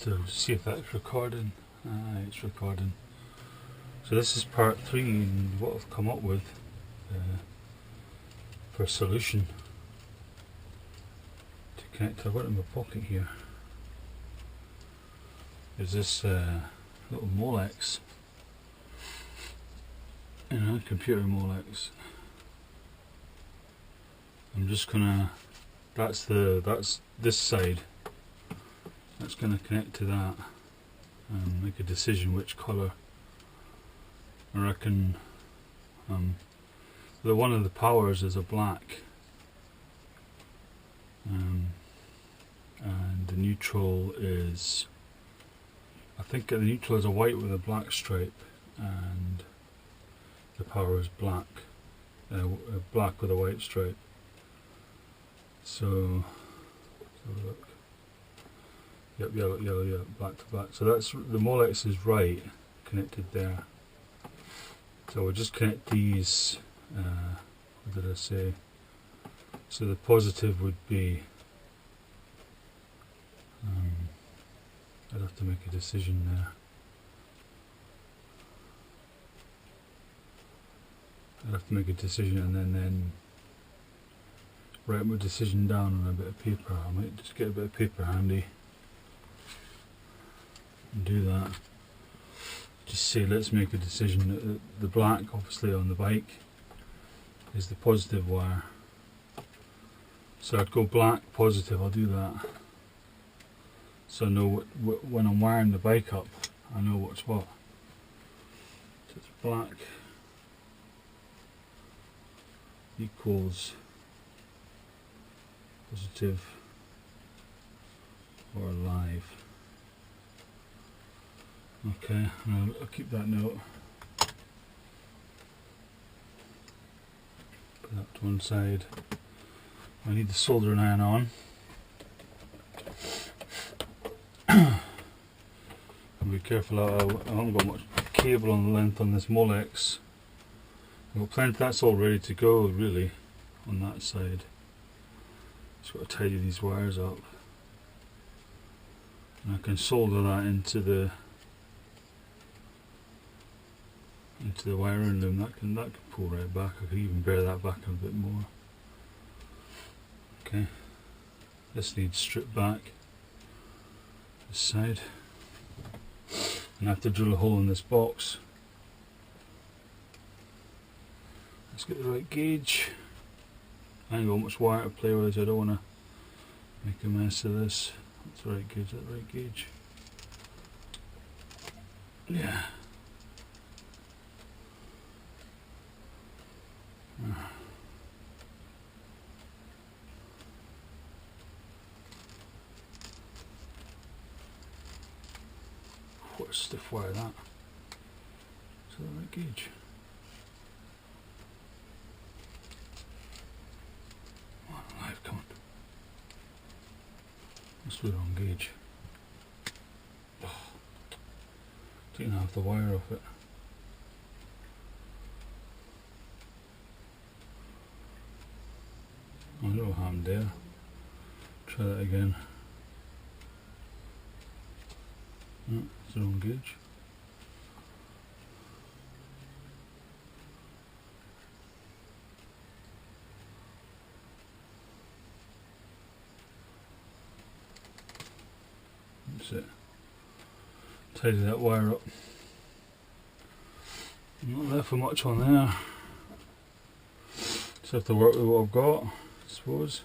to see if that's recording. It's recording. So this is part 3 and what I've come up with for a solution to connect. I've got it in my pocket here. Is this little Molex, computer Molex. I'm just gonna, that's this side, that's gonna connect to that and make a decision which colour. I reckon the one of the powers is a black, and the neutral is, I think the neutral is a white with a black stripe, and the power is black, black with a white stripe. So look, yep, yellow, black to black. So that's, the Molex is right, connected there. So we'll just connect these, what did I say? So the positive would be, I'd have to make a decision there. I'd have to make a decision and then write my decision down on a bit of paper. I might just get a bit of paper handy and do that. Just say, let's make a decision. The black, obviously, on the bike is the positive wire. So I'd go black, positive, I'll do that. So I know when I'm wiring the bike up, I know what's what. So it's black equals positive or live. Okay, I'll keep that note. Put that to one side. I need the soldering iron on. Be careful, I haven't got much cable on the length on this Molex. I've got plenty, that's all ready to go really on that side. Just got to tidy these wires up. And I can solder that into the wiring loom. That can pull right back. I could even bear that back a bit more. Okay, this needs stripped back, this side, and I have to drill a hole in this box. Let's get the right gauge. I ain't got much wire to play with, so I don't want to make a mess of this. That's the right gauge, that right gauge. Yeah. What a stiff wire that. Is that the right gauge? Come on, live, come on. That's the wrong gauge. Oh, taking half the wire off it. I don't know what happened there. Try that again. No, it's the wrong gauge. That's it. Tidy that wire up. Not left for much on there. Just have to work with what I've got, I suppose.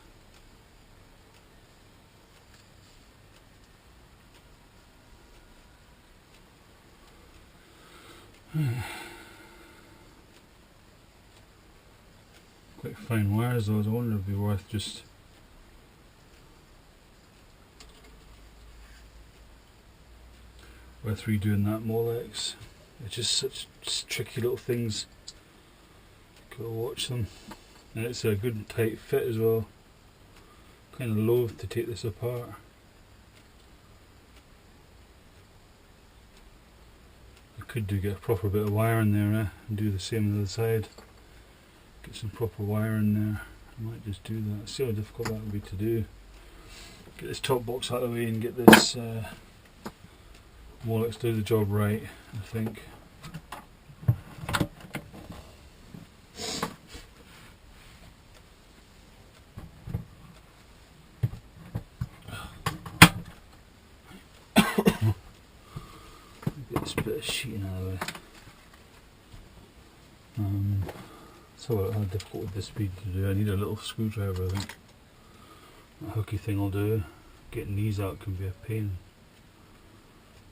Quite fine wires though, I wonder if it'd be worth just redoing that Molex. It's just such tricky little things. Gotta watch them. And it's a good and tight fit as well. Kind of loath to take this apart. I could get a proper bit of wire in there and do the same on the other side. Get some proper wire in there. I might just do that. See how difficult that would be to do. Get this top box out of the way and get this Well, let's do the job right, I think. Get this bit of sheeting out of the way. So how difficult would this be to do? I need a little screwdriver, I think. That hooky thing will do. Getting these out can be a pain.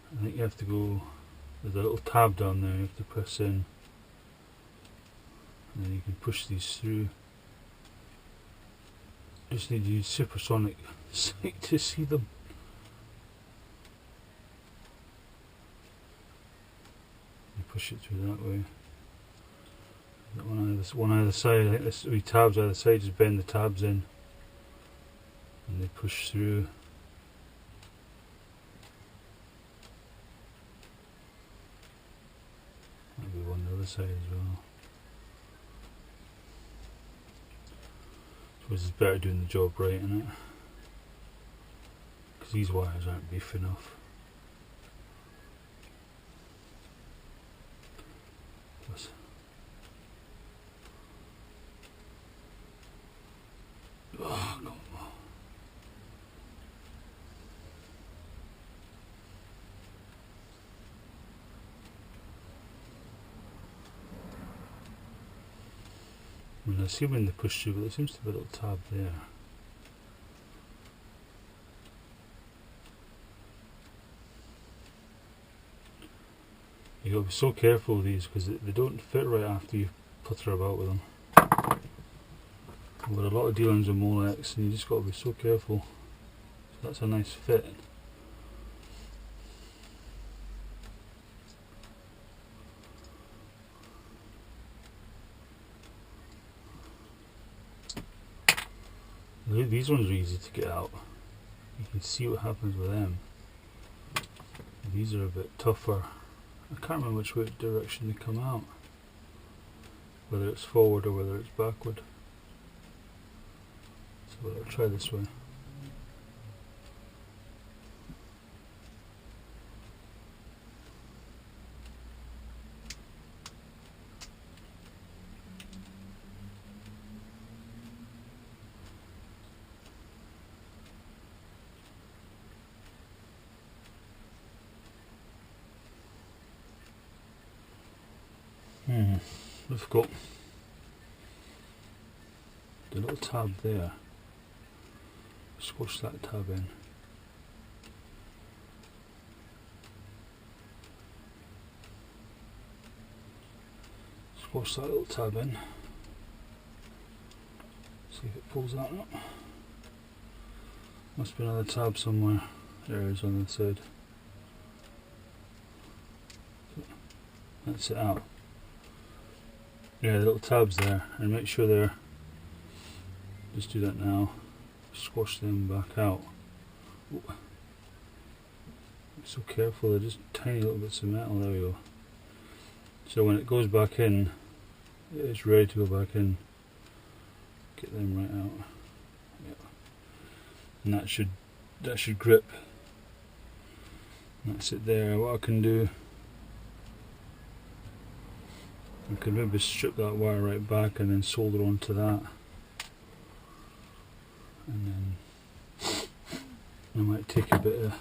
I think you have to go, there's a little tab down there you have to press in, and then you can push these through. Just need to use supersonic sight to see them. You push it through that way. One either side. I think this wee tabs either side, just bend the tabs in and they push through. Maybe one on the other side as well. Suppose it's better doing the job right, isn't it? Because these wires aren't beef enough. Plus, oh, no. I mean, I see when they push through, but there seems to be a little tab there. You got to be so careful with these because they don't fit right after you putter about with them. I've got a lot of dealings with Molex, and you just got to be so careful. So that's a nice fit. These ones are easy to get out. You can see what happens with them. These are a bit tougher. I can't remember which direction they come out. Whether it's forward or whether it's backward. So I'll try this way. Difficult. The little tab there. Squash that tab in. Squash that little tab in. See if it pulls that up. Must be another tab somewhere. There it is on the side. That's it out. Yeah, the little tabs there, and make sure they're, just do that now, squash them back out. Ooh. Be so careful, they're just tiny little bits of metal, there we go. So when it goes back in, it's ready to go back in. Get them right out. Yep. And that should grip. And that's it there. What I can do, I could maybe strip that wire right back and then solder onto that, and then I might take a bit of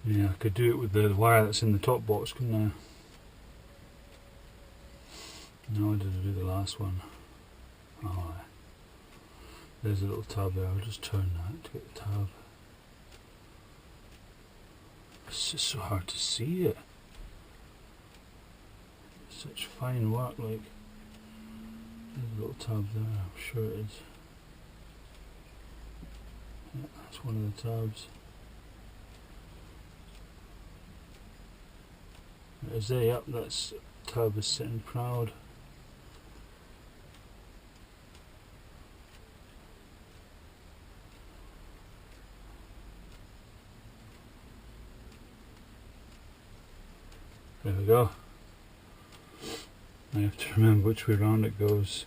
I could do it with the wire that's in the top box, couldn't I? No, I did do the last one. Oh, there's a little tab there, I'll just turn that to get the tab. It's just so hard to see it. Such fine work, like. There's a little tab there, I'm sure it is. Yeah, that's one of the tabs. There's there, yep, that's tab is sitting proud. There we go. I have to remember which way around it goes.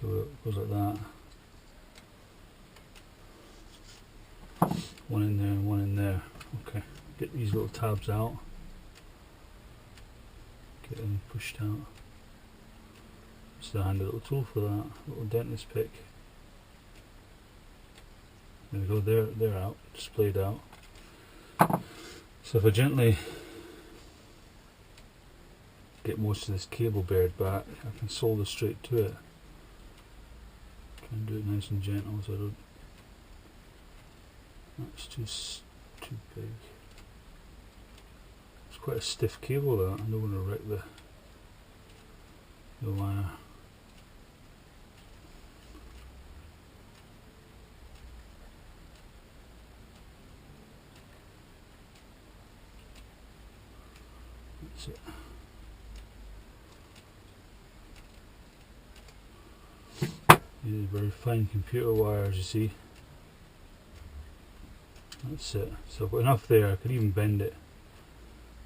So it goes like that. One in there and one in there. Okay, get these little tabs out. Get them pushed out. Just a handy little tool for that, little dentist pick. There we go, they're out, displayed out. So if I gently get most of this cable buried back, I can solder straight to it. Try and do it nice and gentle so I don't. That's just too big. It's quite a stiff cable that. I don't want to wreck the wire. That's it. These are very fine computer wires, you see. That's it. So I've got enough there, I could even bend it.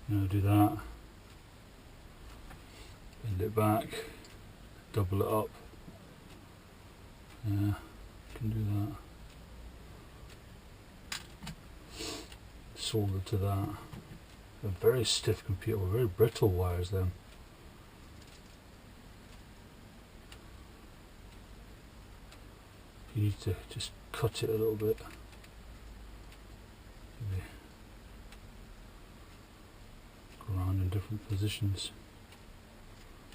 You know, do that. Bend it back. Double it up. Yeah, can do that. Solder to that. A very stiff computer, very brittle wires then. You need to just cut it a little bit. Maybe go around in different positions.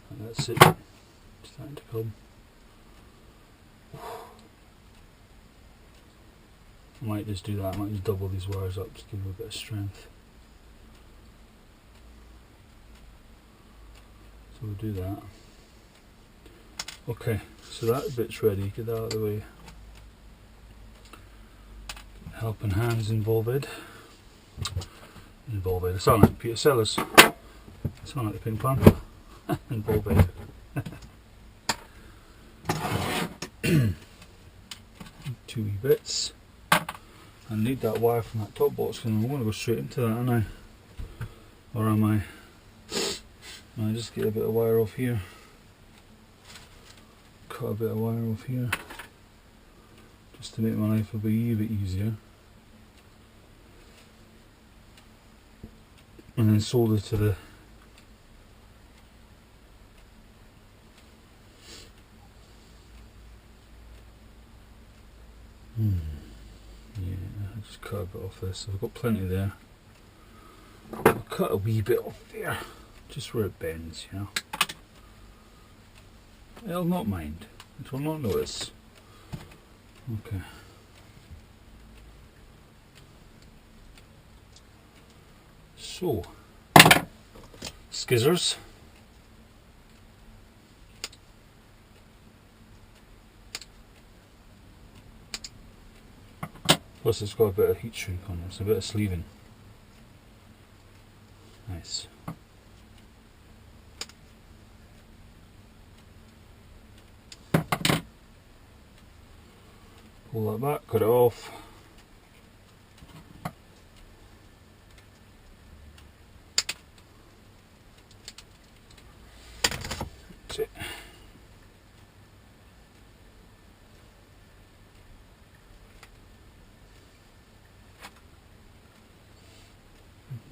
And that's it. It's starting to come. I might just do that, I might just double these wires up to give them a bit of strength. So we'll do that. Okay, so that bit's ready, get that out of the way. Helping hands involved. I sound like Peter Sellers. I sound like the Pink Panther. Involved. 2 wee bits. I need that wire from that top box because I'm going to go straight into that, aren't I? Or am I? I just get a bit of wire off here. Cut a bit of wire off here. Just to make my life a wee bit easier. And then solder to the yeah, I just cut a bit off this. So I've got plenty there. I'll cut a wee bit off there, just where it bends, you know. It'll not mind. It will not notice. Okay. So, skizzers. Plus it's got a bit of heat shrink on it, it's a bit of sleeving. Nice. Pull that back, cut it off. That's it.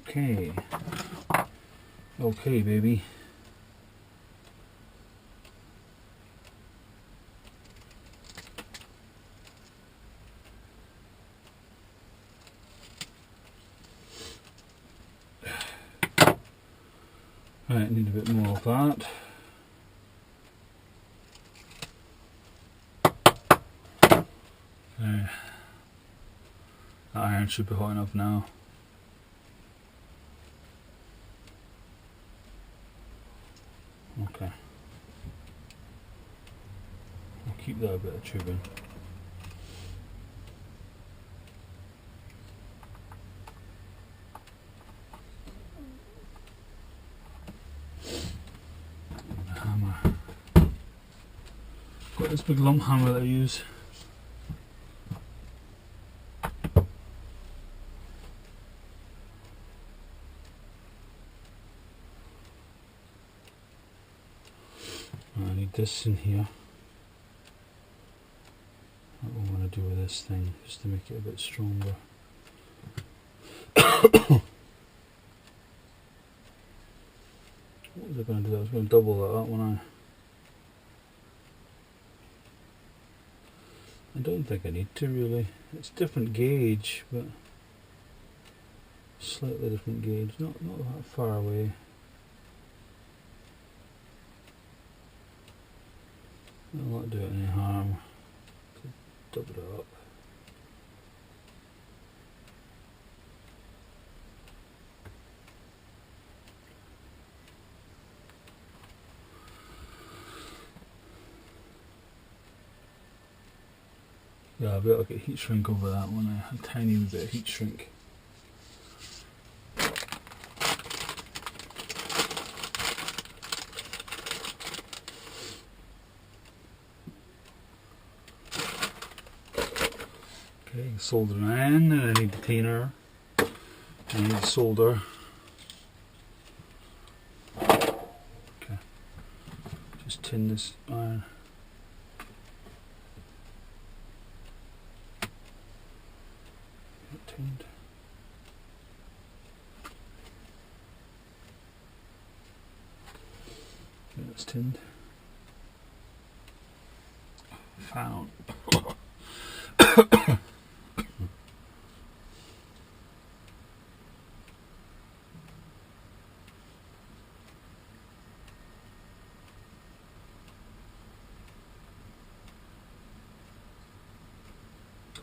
Okay. Okay, baby. Right, need a bit more of that. That iron should be hot enough now. Okay. I'll keep that a bit of tubing. Hammer. Got this big lump hammer that I use. this in here. What I'm going to do with this thing, just to make it a bit stronger. What was I going to do? I was going to double that up, wasn't I don't think I need to really. It's different gauge, but slightly different gauge, not that far away. I don't want to do it any harm. Double it up. Yeah, I bet I'll get heat shrink over that one. A tiny bit of heat shrink. Okay, solder in, and I need the cleaner. I need the solder. Okay, just tin this iron. Tinned. Yeah, it's tinned. Found.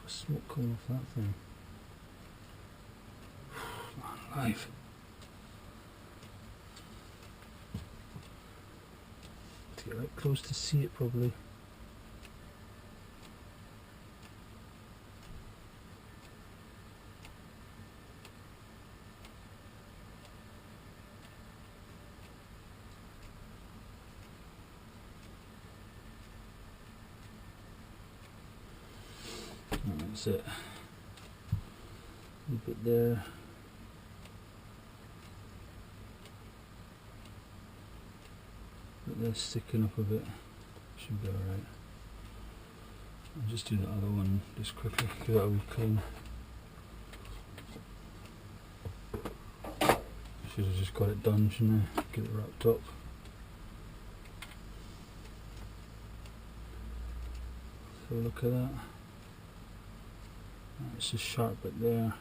Smoke coming off that thing. Man, live. To get right close to see it probably. That's it. A bit there. But they're sticking up a bit. Should be alright. I'll just do the other one just quickly, give that a wee clean. Should have just got it done, shouldn't I? Get it wrapped up. So look at that. That's just sharp bit there.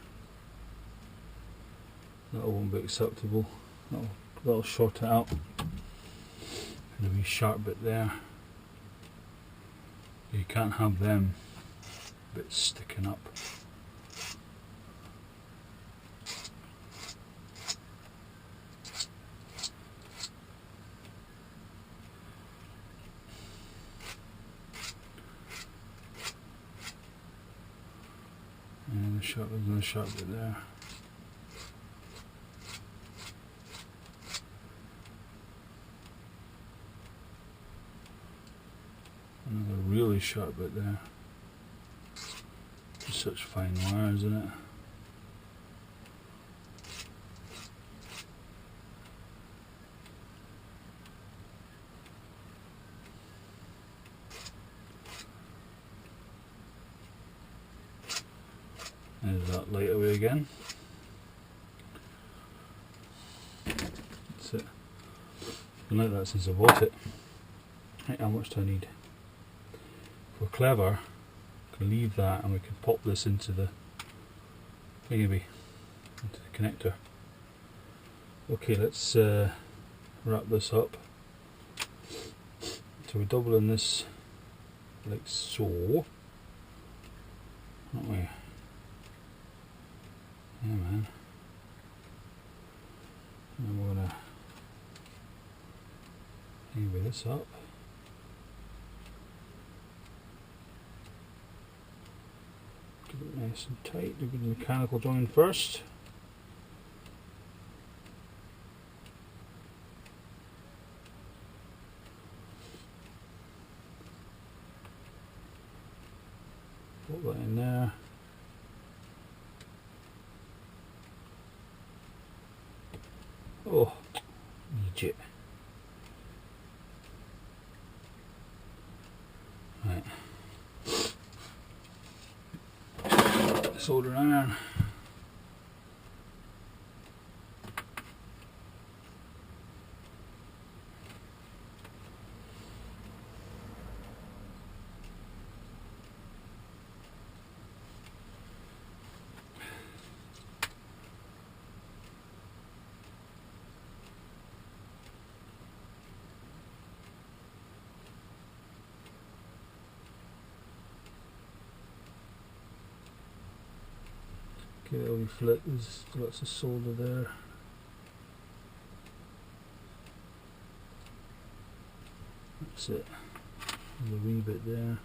That won't be acceptable. That'll short it out. And a wee sharp bit there. You can't have them bits sticking up. And there's another sharp bit there. Another really sharp bit there. Just such fine wire, isn't it? There's that light away again. That's it. Been like that since I bought it. Right, how much do I need? If we're clever, we can leave that and we can pop this into the thingy, into the connector. Okay, let's wrap this up. So we're doubling this like so, aren't we? Yeah, man. And we're gonna anyway this up. Get it nice and tight. Do the mechanical join first. Put that in there. Oh, legit. soldering iron. Okay, that'll be flick, there's lots of solder there. That's it. There's a wee bit there.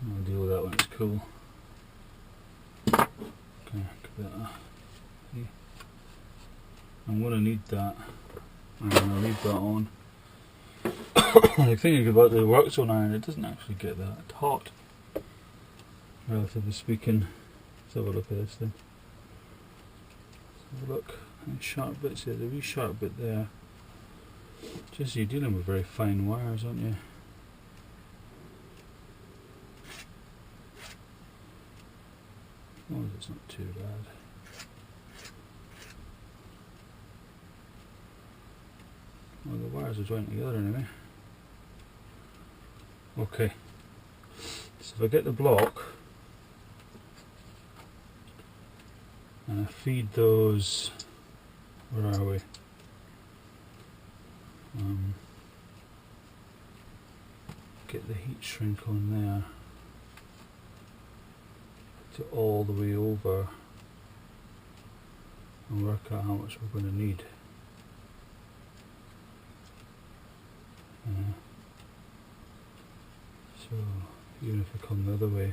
I'll deal with that when it's cool. Okay, give that a, I'm going to need that. I'm going to leave that on. The thing about the work zone iron, it doesn't actually get that hot, relatively speaking. Let's have a look at this thing. Let's have a look. Any sharp bits here, the wee sharp bit there. Just you're dealing with very fine wires, aren't you? Oh, it's not too bad. Well, the wires are joined together anyway. Okay, so if I get the block and I feed those, where are we? Get the heat shrink on there, put it all the way over and work out how much we're going to need. So even if I come the other way,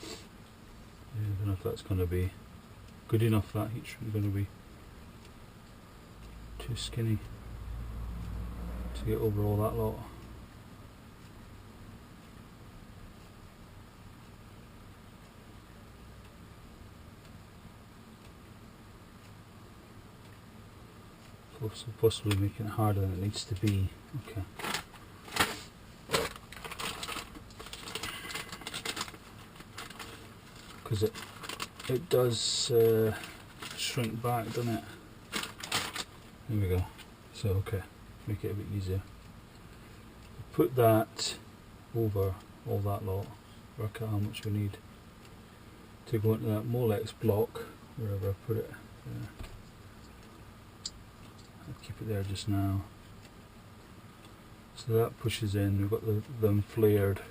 I don't know if that's going to be good enough. That heat shrink is going to be too skinny to get over all that lot. Possibly making it harder than it needs to be. Okay. Because it does shrink back, doesn't it? There we go. So okay, make it a bit easier. Put that over all that lot. Work out how much we need to go into that Molex block, wherever I put it. There. I'll keep it there just now. So that pushes in. We've got them flared.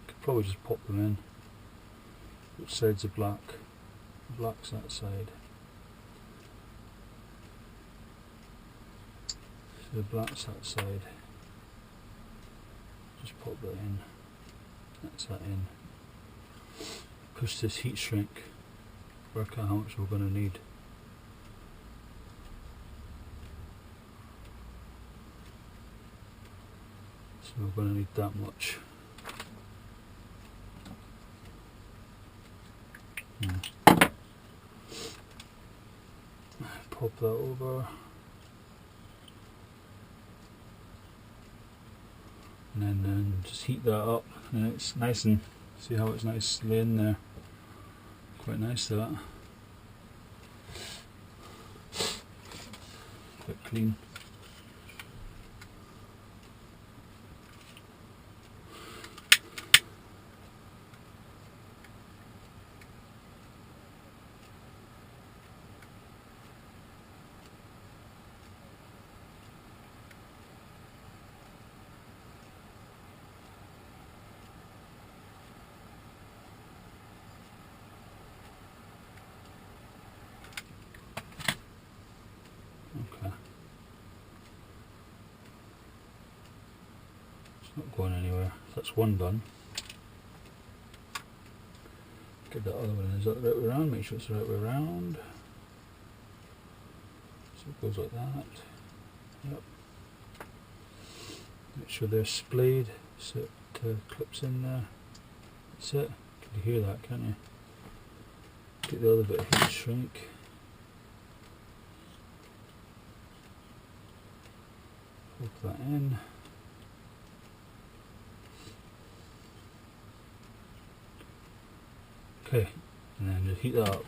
Could probably just pop them in. Which side's the black? The black's that side. So the black's that side. Just pop that in. That's that in. Push this heat shrink. Work out how much we're going to need. So we're going to need that much. Pop that over. And then just heat that up. And it's nice, and see how it's nicely in there. Quite nice that. Quite clean. Okay. It's not going anywhere. That's one done. Get that other one. Is that the right way around? Make sure it's the right way around. So it goes like that. Yep. Make sure they're splayed so it clips in there. That's it. You can hear that, can't you? Get the other bit of heat shrink. Plug that in. Okay, and then just heat that up.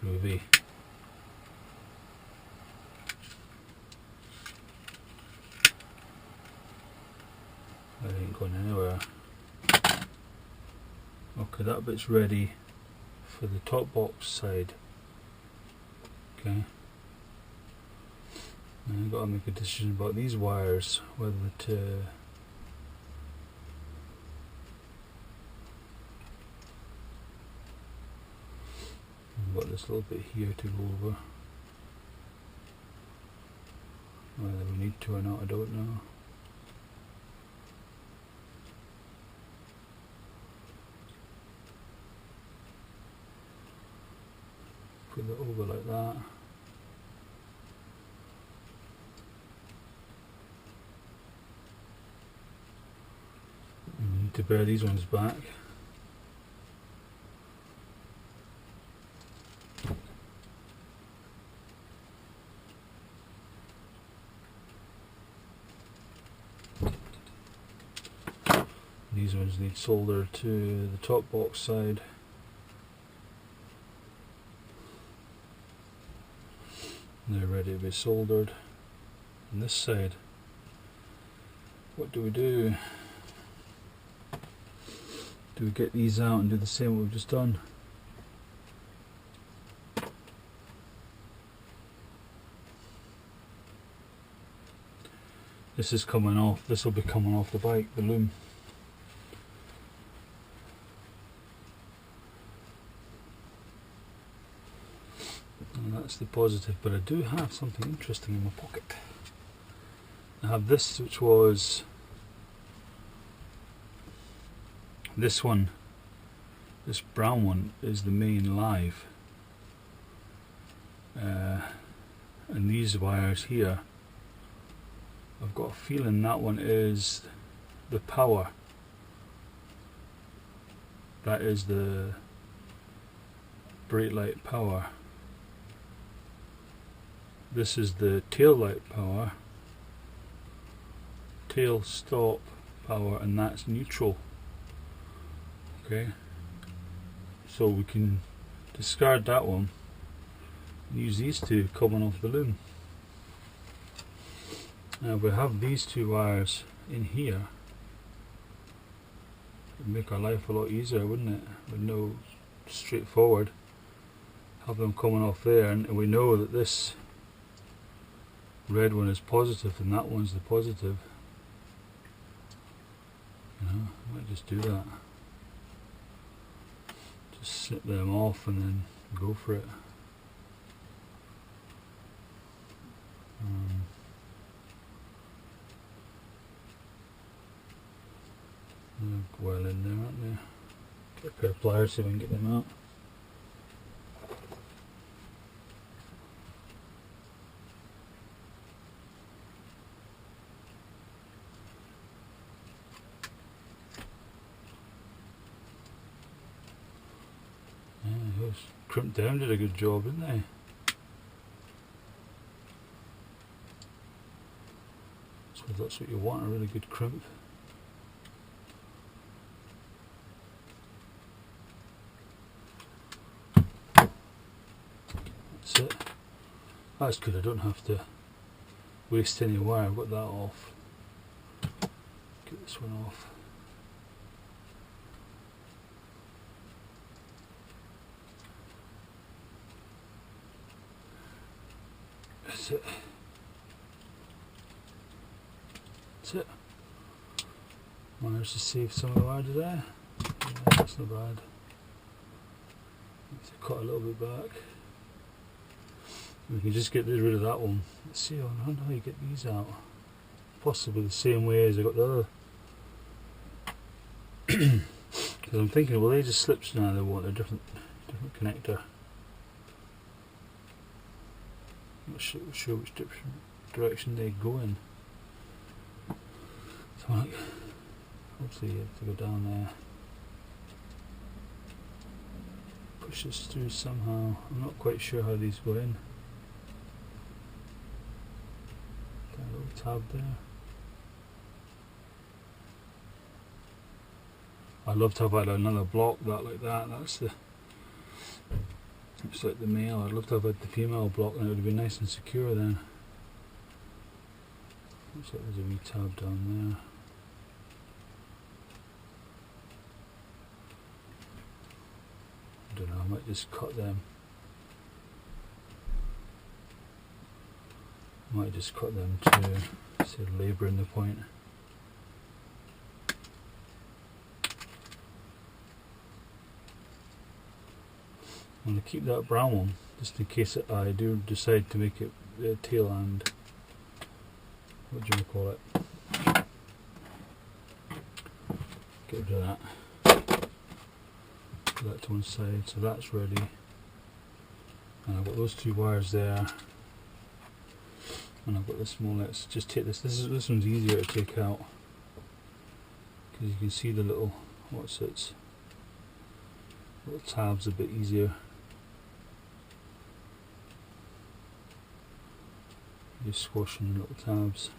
Groovy. That ain't going anywhere. Okay, that bit's ready for the top box side. Okay. Now I've got to make a decision about these wires, whether to I've got this little bit here to go over. Whether we need to or not, I don't know. Put it over like that. And we need to bear these ones back. These ones need solder to the top box side. They're ready to be soldered. On this side, what do? Do we get these out and do the same what we've just done? This is coming off, this will be coming off the bike, the loom. That's the positive, but I do have something interesting in my pocket. I have this, which was this one. This brown one is the main live, and these wires here, I've got a feeling that one is the power. That is the brake light power. This is the tail light power, tail stop power, and that's neutral. Okay, so we can discard that one and use these two coming off the loom. Now if we have these two wires in here, it would make our life a lot easier, wouldn't it? We'd know straightforward, have them coming off there, and we know that this red one is positive and that one's the positive. You know, I might just do that. Just slip them off and then go for it. They're well in there, aren't they? Get a pair of pliers so we can get them out. Crimped down, did a good job, didn't they? So that's what you want, a really good crimp. That's it. That's good, I don't have to waste any wire. I've got that off. Get this one off. That's it. That's it. Managed to save some of the wire today. Yeah, that's not bad. Need to cut a little bit back. We can just get rid of that one. Let's see, I wonder how you get these out. Possibly the same way as I got the other. Because I'm thinking, well, they just slips now. They want a different connector. Not sure which direction they go in. So like, Obviously you have to go down there, push this through somehow. I'm not quite sure how these go in. Got a little tab there. I'd love to have had another block like that. That's the, looks like the male. I'd love to have had the female block, and it would have been nice and secure then. Looks like there's a wee tab down there. I don't know, I might just cut them. I might just cut them to say labour in the point. I'm going to keep that brown one just in case I do decide to make it tail and what do you call it? Get rid of that. Put that to one side, so that's ready. And I've got those two wires there. And I've got this more. Let's just take this. This one's easier to take out because you can see the little little tabs a bit easier. Just squashing the little tabs.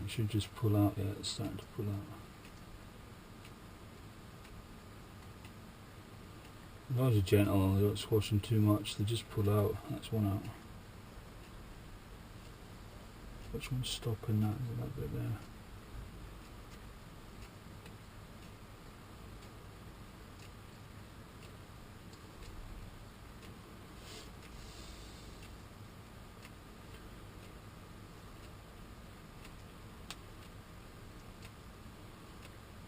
It should just pull out. Yeah, it's starting to pull out. As long as you're gentle, they don't squash them too much. They just pull out. That's one out. Which one's stopping that? Is it that bit there?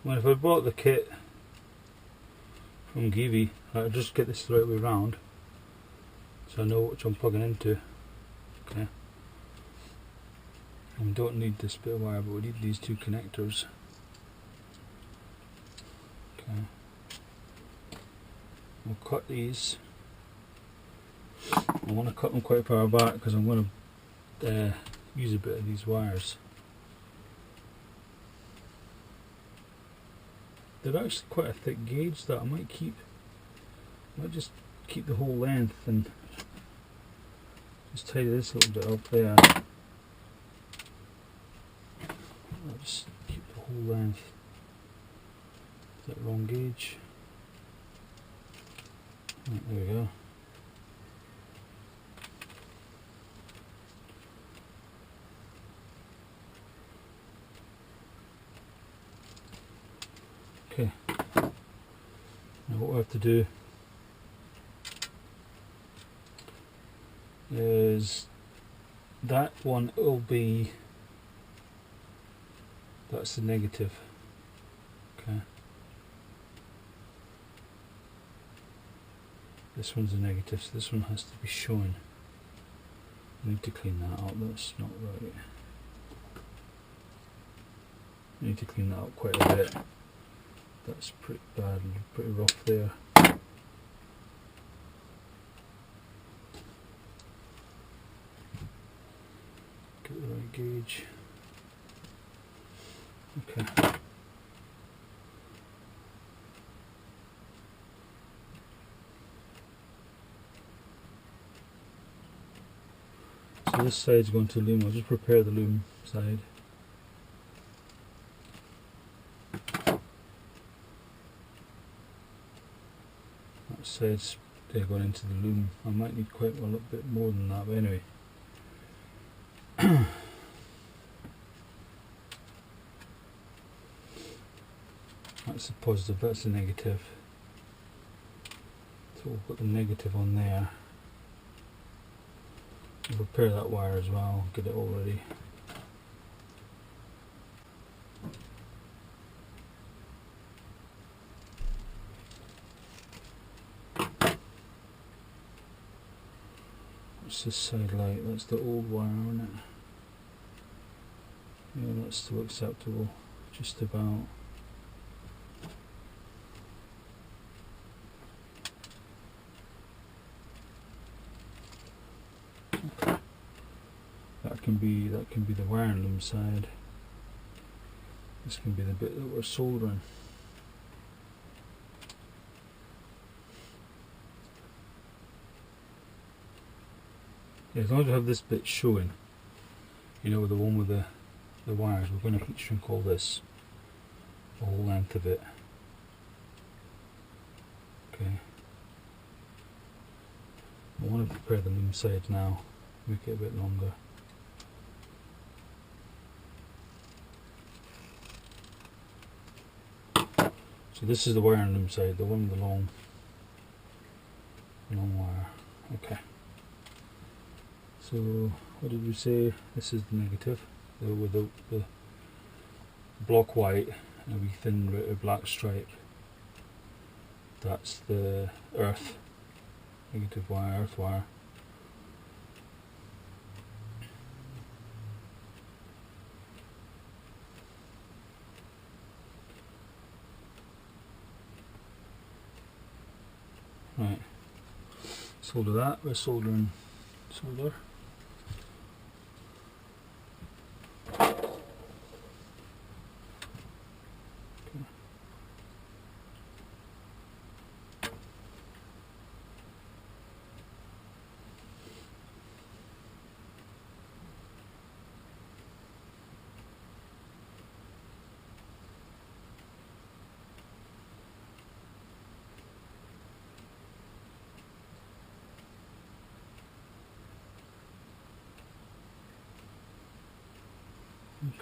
Well, if I bought the kit from GIVI, I'll just get this the right way round so I know which I'm plugging into. Okay. And we don't need this bit of wire, but we need these two connectors. Okay. We'll cut these. I want to cut them quite far back because I'm going to use a bit of these wires. They're actually quite a thick gauge that I might just keep the whole length and just tidy this a little bit up there. I'll just keep the whole length. Is that wrong gauge? Right, there we go. Okay, now what we have to do is that one will be, that's the negative, okay, this one's a negative, so this one has to be shown. I need to clean that up, that's not right. I need to clean that up quite a bit. That's pretty bad, pretty rough there. Get the right gauge. Okay. So this side's going to loom. I'll just prepare the loom side. Says they're going into the loom. I might need quite a little bit more than that, but anyway. That's the positive, that's the negative. So we'll put the negative on there. We'll prepare that wire as well, get it all ready. What's this side like? That's the old wire, isn't it? Yeah, that's still acceptable, just about. Okay. That can be the wire and loom side. This can be the bit that we're soldering. Yeah, as long as we have this bit showing, you know, the one with the wires, we're going to heat shrink all this, the whole length of it. Okay. I want to prepare the loom side now, make it a bit longer. So this is the wire on the loom side, the one with the long wire. Okay. So what did we say? This is the negative, with the block white and a wee thin black stripe. That's the earth, negative wire, earth wire. Right, solder that, we're soldering solder.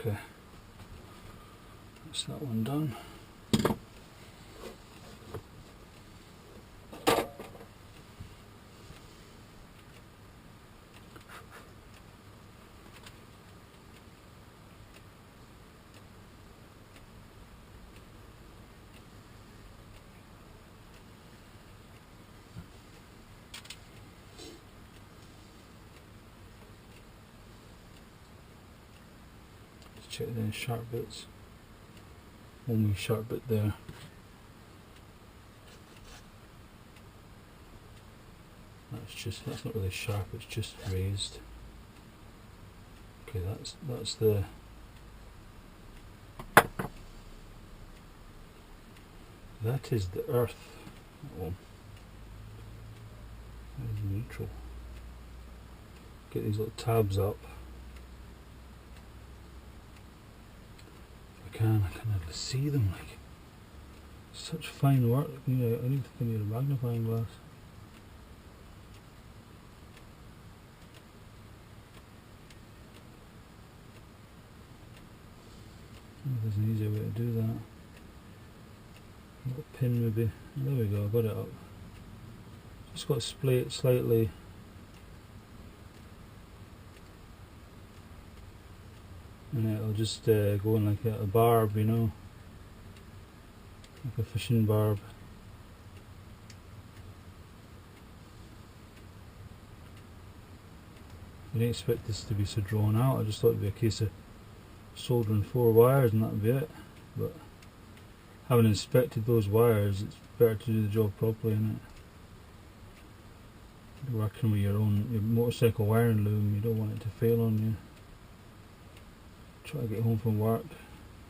Okay, that's that one done. Check the sharp bits. Only sharp bit there. That's not really sharp, it's just raised. Okay, that's the that is the earth. That one. That is neutral. Get these little tabs up. I can hardly see them, like such fine work. I need to need a magnifying glass. There's an easier way to do that. A little pin maybe. There we go, I got it up. Just got to split it slightly. And it'll just go in like a barb, you know, like a fishing barb. I didn't expect this to be so drawn out. I just thought it'd be a case of soldering 4 wires and that'd be it. But having inspected those wires, it's better to do the job properly, isn't it? You're working with your motorcycle wiring loom, you don't want it to fail on you. Try to get home from work,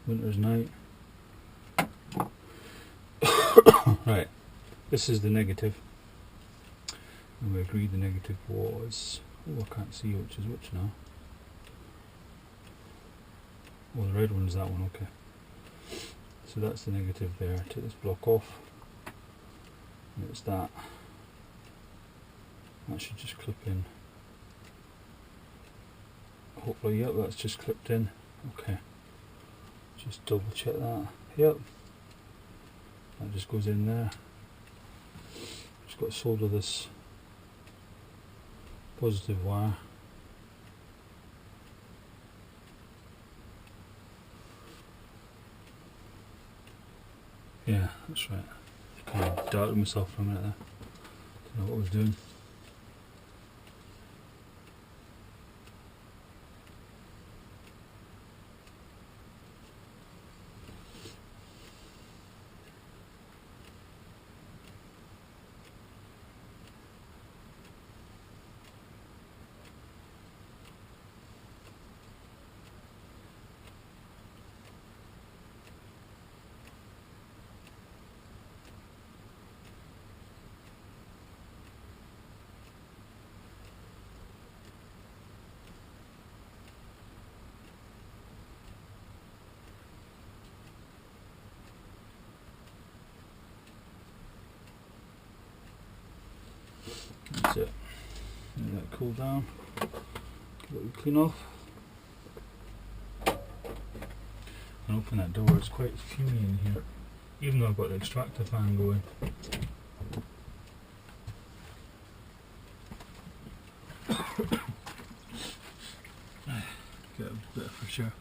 winter's night. Right, this is the negative. And we agreed the negative was, oh, I can't see which is which now. Oh, the red one is that one, okay. So that's the negative there. Take this block off. And it's that. That should just clip in. Hopefully, yep, that's just clipped in. Okay, just double check that. Yep, that just goes in there. Just got to solder this positive wire. Yeah, that's right. I kind of doubted myself for a minute there. Didn't know what I was doing. it cool down, get it clean off, and open that door. It's quite fumy in here, even though I've got the extractor fan going. Get a bit of fresh air.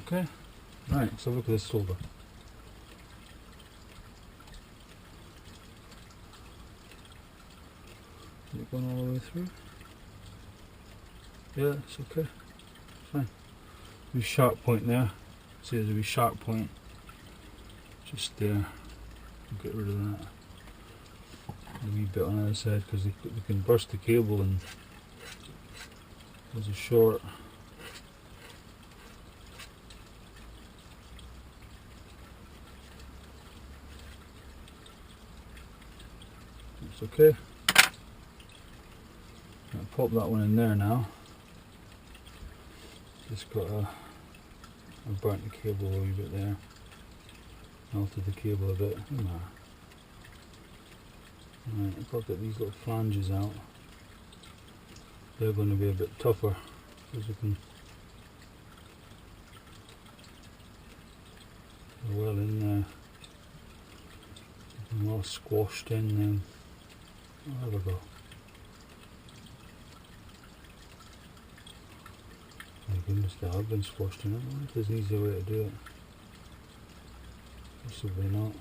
Okay, right, so look at this solder. Is it going all the way through? Yeah, it's okay. It's fine. Wee sharp point there. See, there's a wee sharp point just there. I'll get rid of that. A wee bit on the other side because they can burst the cable and there's a short. It's okay. I'll pop that one in there now. Just got I burnt the cable a wee bit there. Melted the cable a bit. Right, I've got to get these little flanges out. They're going to be a bit tougher because we can. They're well in there. Well squashed in then. Oh, there we go. My goodness, they have been squashed in it. I wonder if there's an easier way to do it. Possibly not.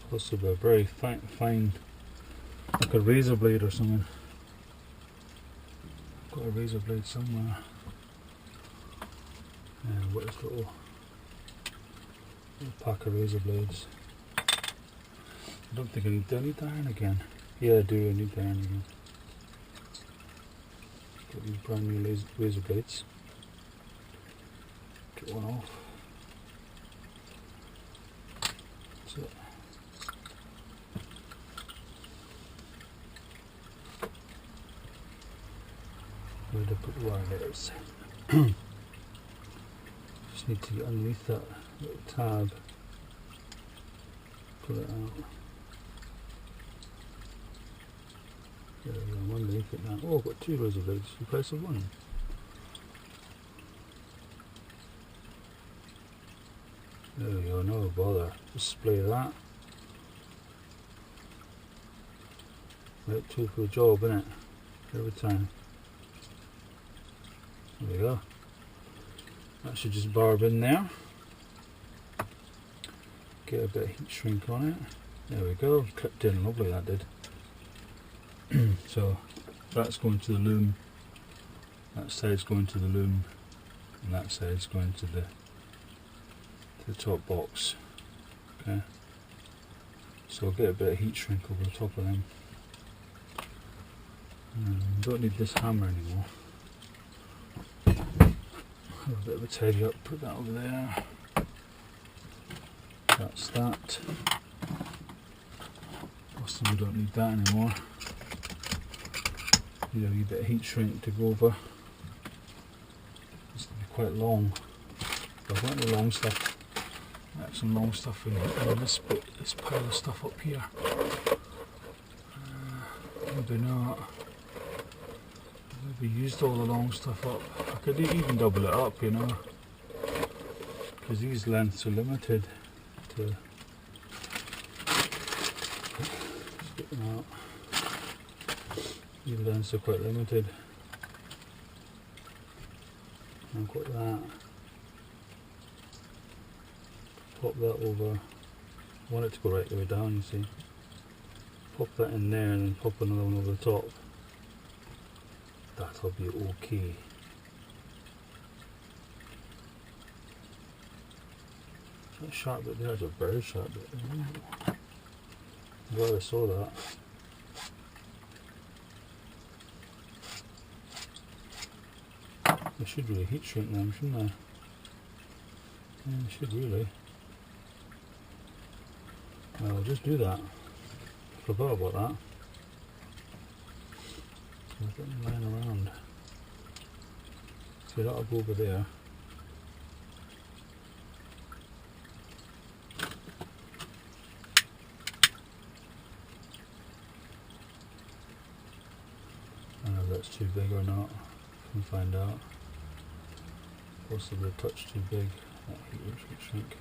Possibly a very fine, like a razor blade or something. Got a razor blade somewhere. And what is little pack of razor blades. I don't think I need the iron again. Yeah, I do. I need the iron again. Got these brand new razor blades. Get one off. That's it. Where did I put the wire? There's. Just need to get underneath that little tab. Pull it out. There we go, I'm underneath it now. Oh, I've got two razor blades in place of one. There we go, no bother. Just splay that. Right tool for the job, innit? Every time. There we go. That should just barb in there. Get a bit of heat shrink on it. There we go, clipped in lovely that did. So that's going to the loom, that side's going to the loom, and that side's going to the top box. Okay. So I'll get a bit of heat shrink over the top of them. Don't need this hammer anymore. Have a bit of a tidy up, put that over there. That's that. We don't need that anymore. Need a wee bit of heat shrink to go over. This will be quite long. I've got any long stuff. I have some long stuff in this bit, this pile of stuff up here. Maybe not. Maybe used all the long stuff up. I could even double it up, you know, because these lengths are limited to. Just get them out. These lengths are quite limited. I've got that. Pop that over. I want it to go right the way down, you see. Pop that in there and then pop another one over the top. That'll be okay. That sharp bit there is a very sharp bit. I'm glad I saw that. I should really heat shrink them, shouldn't I? Yeah, I should really. Well, I'll just do that. Forgot about that. So I've got them lying around. So that'll go over there. I don't know if that's too big or not. Can find out. Possibly a touch too big. That heat shrink.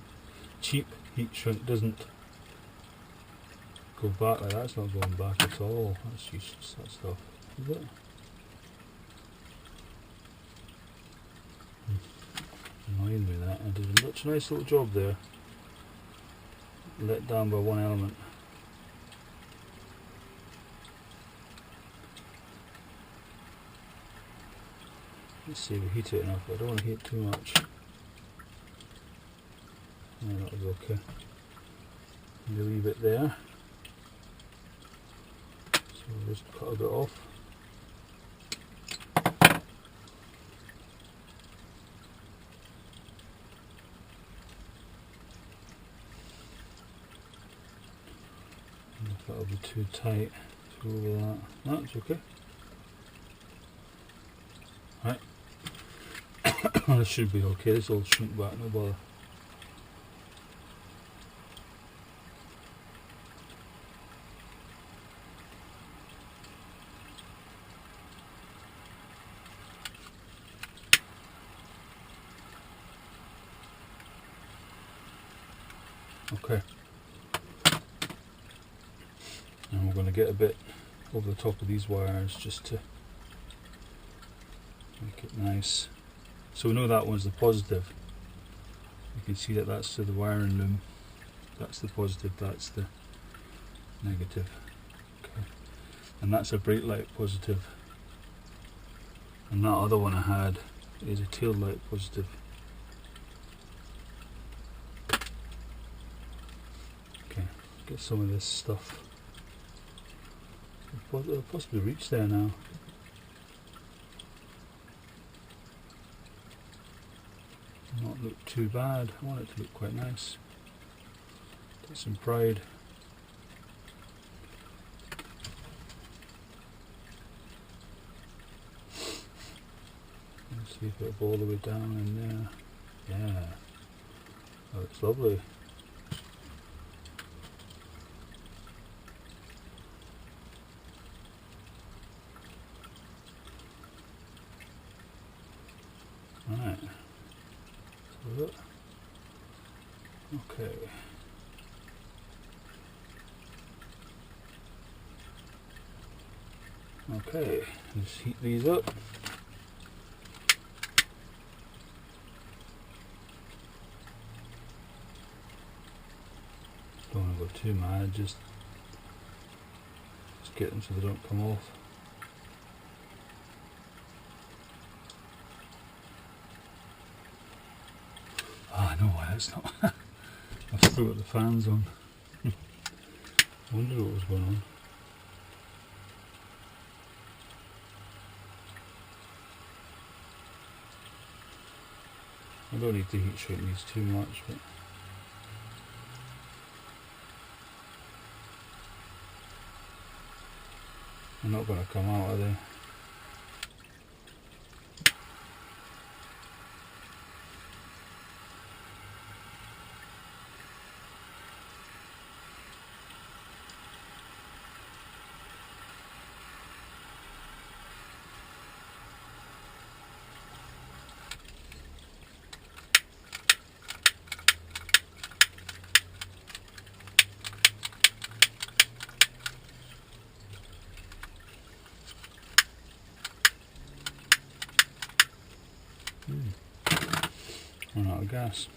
Cheap heat shrink doesn't go back like that. It's not going back at all. That's useless, that stuff. Is it? Annoying me that. I did such a nice little job there. Let down by one element. Let's see if we heat it enough, but I don't want to heat too much. Yeah, that'll be okay. And a wee bit there. So we'll just cut a bit off. And if that'll be too tight, so over that. No, it's okay. Right. This should be okay, this will shrink back, no bother. Okay. And we're going to get a bit over the top of these wires just to make it nice. So we know that one's the positive. You can see that that's to the wiring loom. That's the positive, that's the negative. Okay. And that's a brake light positive. And that other one I had is a tail light positive. Okay, get some of this stuff. It'll possibly reach there now. Not look too bad. I want it to look quite nice. Get some pride. Let's see if it'll go all the way down in there. Yeah. Oh, it's lovely. Right. Okay. Okay, let's heat these up. Don't want to go too mad, just get them so they don't come off. I know why it's not. I've still got the fans on. I wonder what was going on. I don't need to heat shrink these too much, but they're not going to come out, are they? Run out of gas.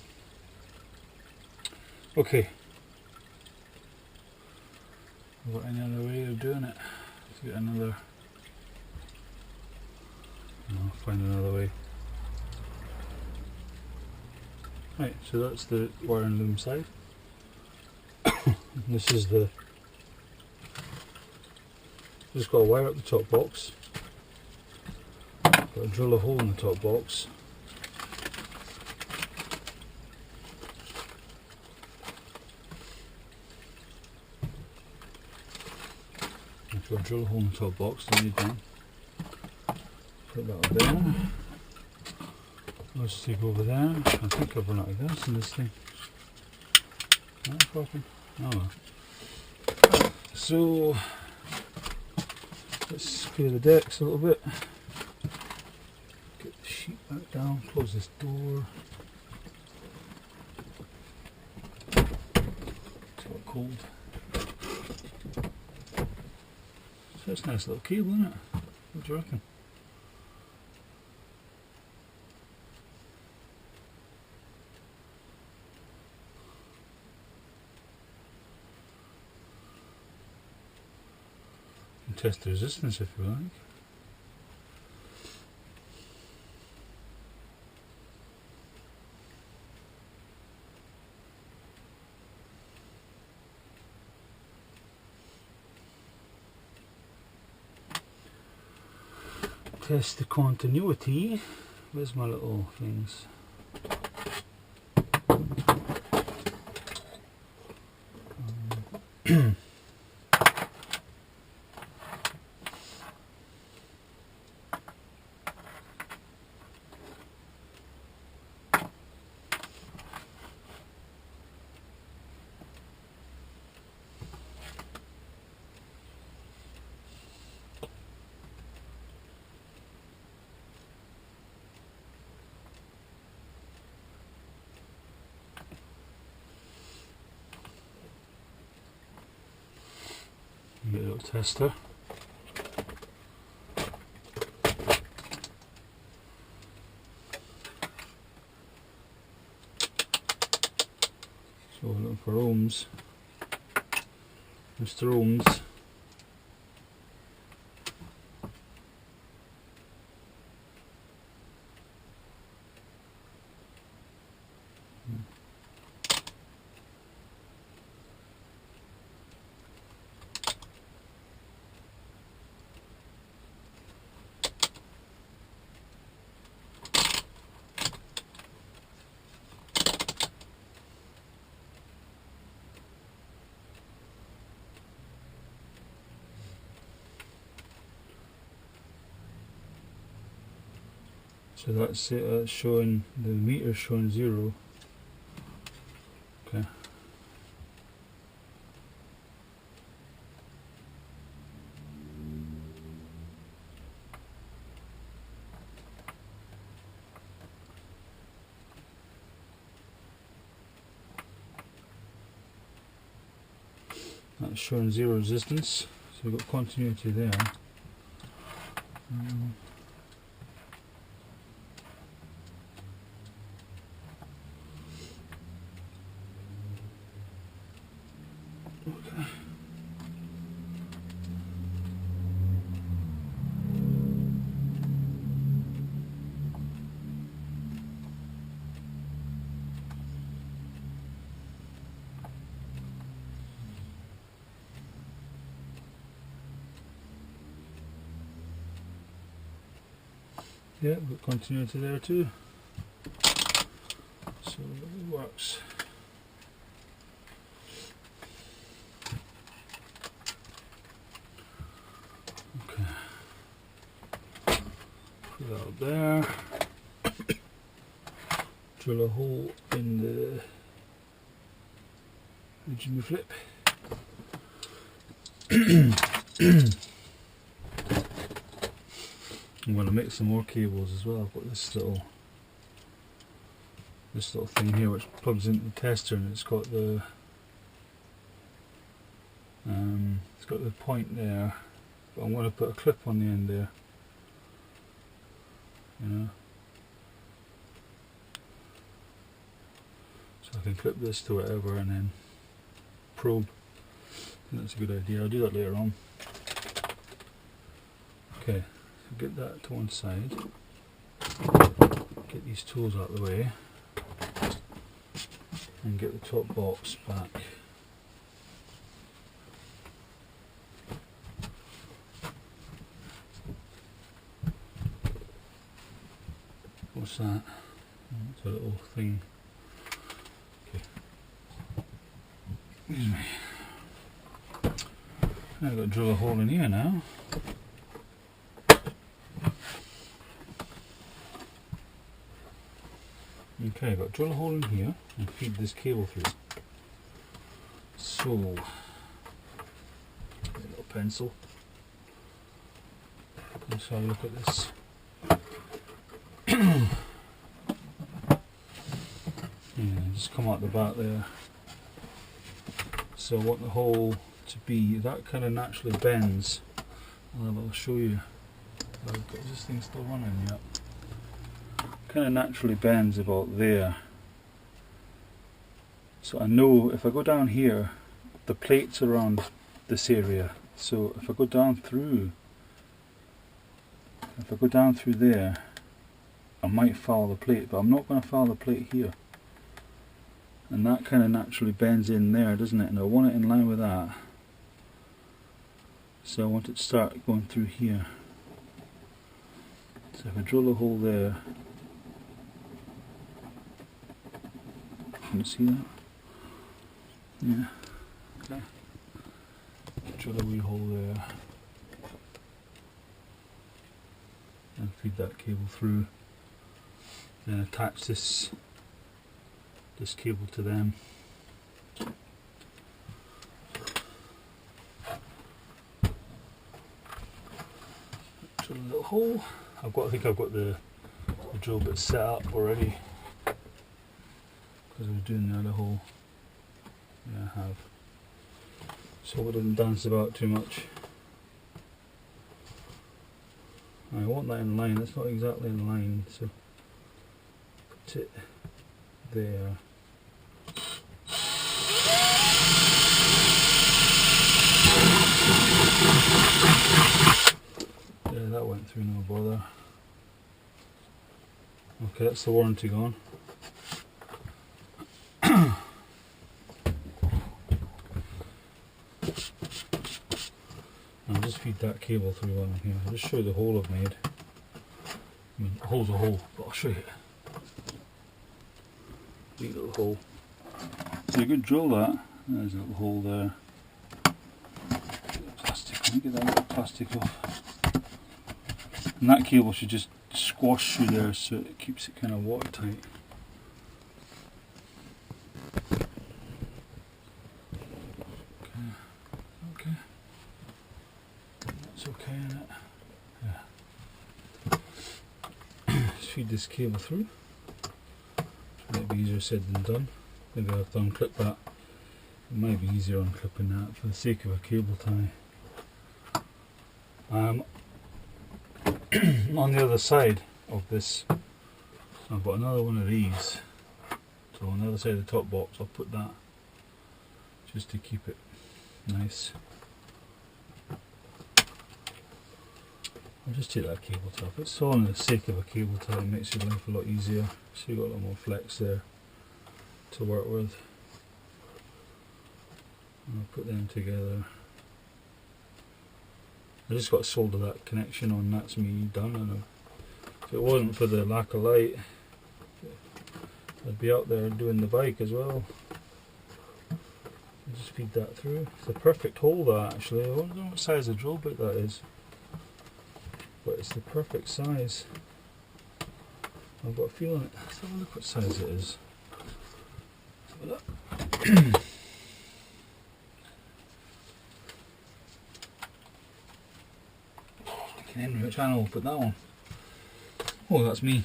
Okay. Got any other way of doing it? Let's get another. No, find another way. Right, so that's the wiring loom side. This is the. Just got a wire up the top box. Got I'll drill a hole in the top box. If I drill a hole in the top box, don't need that. Put that up there. Let's take over there. I think I've run out of gas in this thing. Not fucking. Oh well. So let's clear the decks a little bit. Get the sheet back down. Close this door. It's got cold. So it's a nice little cable, isn't it? What do you reckon? Test the resistance if you like. Test the continuity. Where's my little things? Get a little tester. So we're looking for ohms. Mr. Ohms. So that's it, that's showing, the meter showing 0. Okay. That's showing 0 resistance, so we've got continuity there. Okay. Yeah, we've got continuity there too. So it works. Okay. Put that up there. Drill a hole in the Jimmy flip. I'm going to make some more cables as well. I've got this little thing here which plugs into the tester, and it's got the point there, but I'm going to put a clip on the end there, you know, so I can clip this to whatever and then probe. I think that's a good idea. I'll do that later on. Okay. Get that to one side, get these tools out of the way, and get the top box back. What's that? Oh, it's a little thing. Okay. Excuse me. I've got to drill a hole in here now. Okay, I've got to drill a hole in here and feed this cable through. So, a little pencil. Let's have a look at this. Yeah, just come out the back there. So I want the hole to be, that kind of naturally bends. I'll show you. I've got this thing still running yet. Kind of naturally bends about there. So I know if I go down here, the plate's around this area. So if I go down through, there, I might foul the plate, but I'm not going to foul the plate here. And that kind of naturally bends in there, doesn't it? And I want it in line with that. So I want it to start going through here. So if I drill a hole there, can you see that? Yeah. Okay. Drill a wee hole there. And feed that cable through. Then attach this cable to them. Drill a little hole. I think I've got the drill bit set up already because I was doing the other hole. Yeah, I have. So I wouldn't dance about too much. I want that in line. That's not exactly in line, so put it there. Yeah, that went through, no bother. Okay, that's the warranty gone. I'll just feed that cable through while I'm here. I'll just show you the hole I've made. I mean, a hole's a hole, but I'll show you. Neat little hole. So you could drill that. There's a little hole there. Plastic. Let me get that little plastic off. And that cable should just squash through there so it keeps it kind of watertight. Okay. That's okay, isn't it? Yeah. Just feed this cable through. Might be easier said than done. Maybe I'll have to unclip that. It might be easier unclipping that for the sake of a cable tie. On the other side of this, I've got another one of these. So on the other side of the top box, I'll put that just to keep it nice. I'll just take that cable tie off. It's all on the sake of a cable tie. It makes your life a lot easier. So you've got a lot more flex there to work with. And I'll put them together. I just got to solder that connection on. That's me done. And if it wasn't for the lack of light, I'd be out there doing the bike as well. I'll just feed that through. It's a perfect hole, that actually. I don't know what size the drill bit that is, but it's the perfect size. I've got a feeling. Let's have a look what size it is. Let's have a look. Henry, which channel will put that on? Oh, that's me.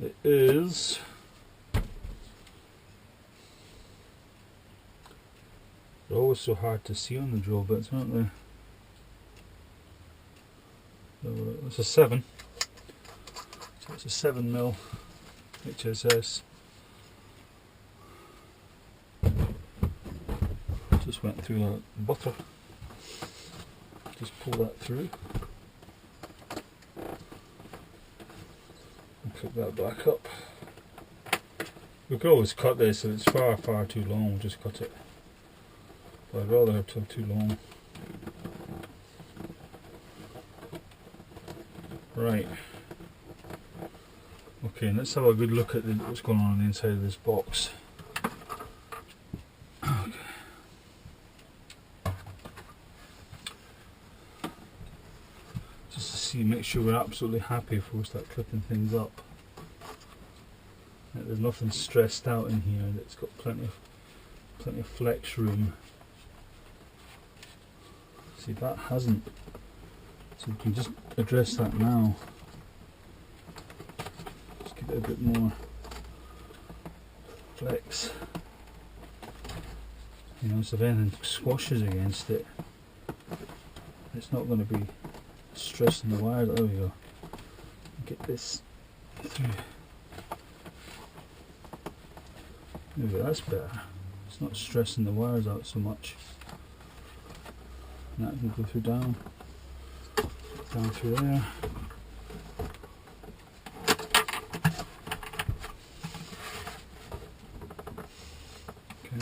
It is they're always so hard to see on the drill bits, aren't they? So it's a 7. So it's a 7mm HSS. Just went through that butter. Just pull that through and pick that back up. We could always cut this if it's far too long. We'll just cut it, but I'd rather have too long. Right, Okay, let's have a good look at what's going on the inside of this box. Okay. Just to see, make sure we're absolutely happy before we start clipping things up. There's nothing stressed out in here. It's got plenty of flex room. See, that hasn't. So we can just address that now. Just give it a bit more flex. You know, so if anything squashes against it, it's not going to be stressing the wire. There we go. Get this through. Maybe that's better. It's not stressing the wires out so much. And that can go through down through there. Okay.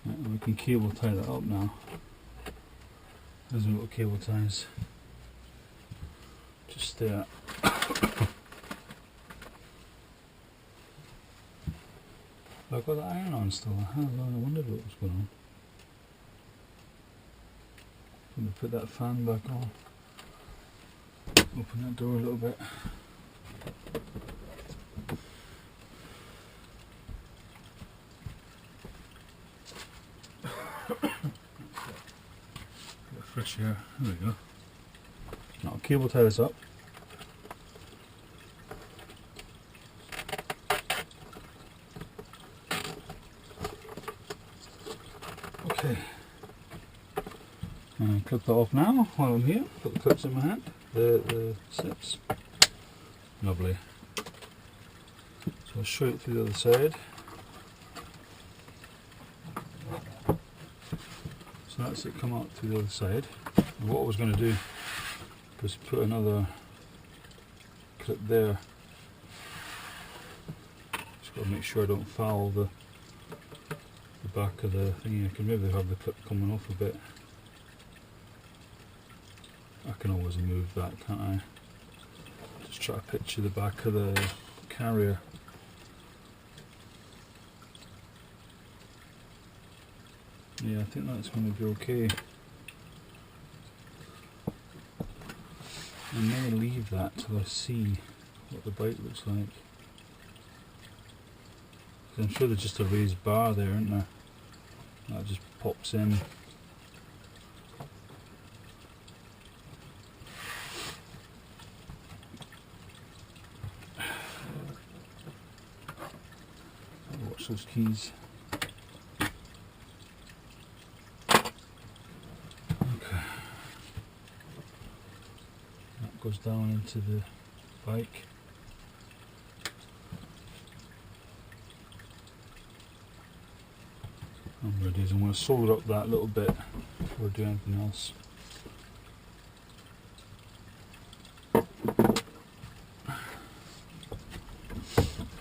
Right, we can cable tie that up now. There's a little cable ties. Just there. I've got the iron on still. I wondered what was going on. I'm going to put that fan back on. Open that door a little bit. Get fresh air. There we go. Now I'll cable tie this up. Okay. Clip that off now while I'm here. Got the clips in my hand. The snips. Lovely. So I'll show it through the other side. So that's it come out through the other side. And what I was going to do was put another clip there. Just got to make sure I don't foul the back of the thingy. I can maybe have the clip coming off a bit. I can always move that, can't I? Just try to picture the back of the carrier. Yeah, I think that's going to be okay. I may leave that till I see what the bike looks like. I'm sure there's just a raised bar there, isn't there? That just pops in. Watch those keys. Okay. That goes down into the bike. I'm going to solder up that little bit before I do anything else.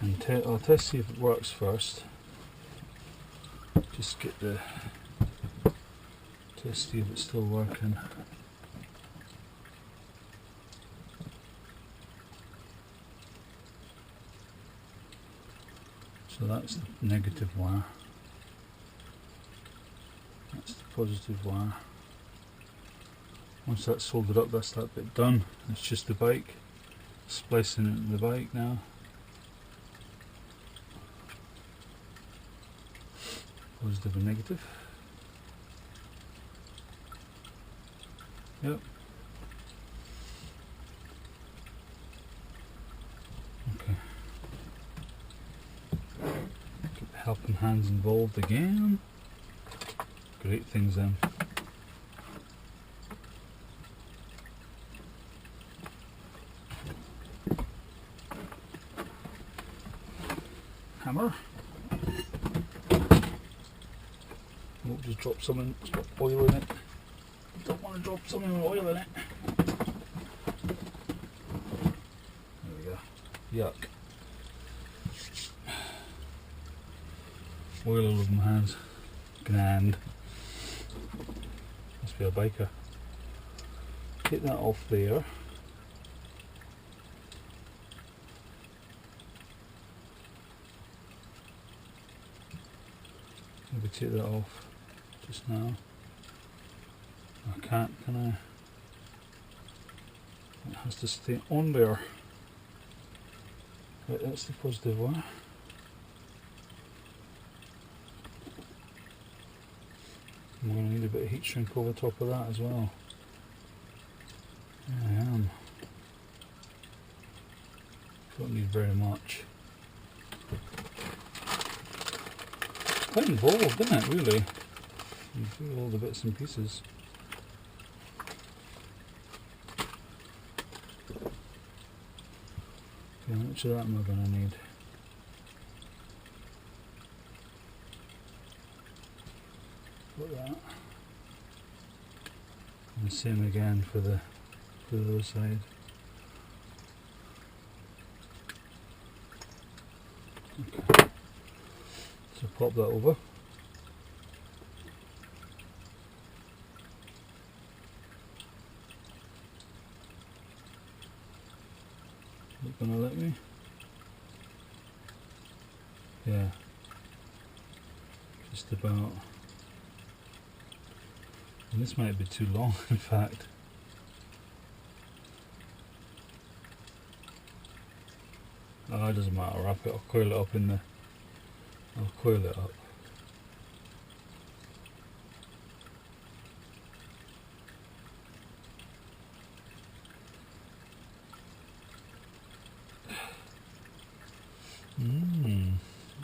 And I'll test see if it works first. Just get the test see if it's still working. So that's the negative wire. That's the positive wire. Once that's soldered up, that's that bit done. It's just the bike. Splicing it in the bike now. Positive and negative. Yep. Okay. Get the helping hands involved again. Great things then. Hammer. Oh, just drop some oil in it. Don't want to drop some oil in it. There we go. Yuck. Oil all over my hands. Grand. Must be a biker. Get that off there. Maybe take that off just now. I can't, can I? It has to stay on there. Right, that's the positive wire. I'm going to need a bit of heat shrink over top of that as well. There I am. Don't need very much. Quite involved, isn't it, really? You do all the bits and pieces. Okay, how much of that am I going to need? Put that. And the same again for the other side. Okay. So pop that over. Is it gonna let me? Yeah. Just about. And this might be too long, in fact. Oh, it doesn't matter, I'll coil it up in the... I'll coil it up.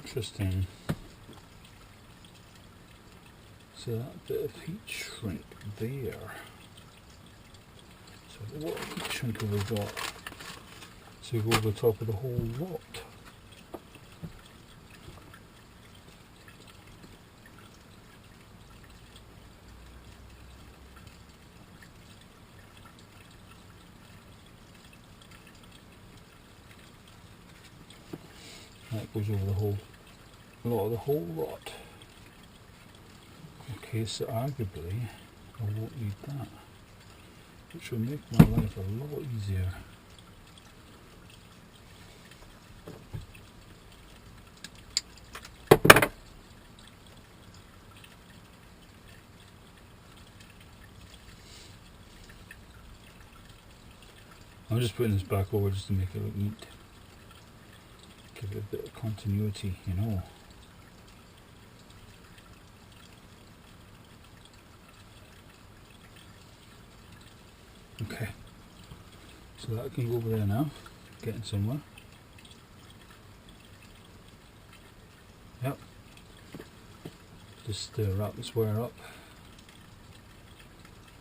Interesting. So that bit of heat shrink there. So what heat shrink have we got? So we go over the top of the whole lot. That goes over the whole lot of the whole lot. Okay, so arguably I won't need that, which will make my life a lot easier. I'm just putting this back over just to make it look neat. Give it a bit of continuity, you know. Okay, so that can go over there now, getting somewhere. Yep, just wrap this wire up,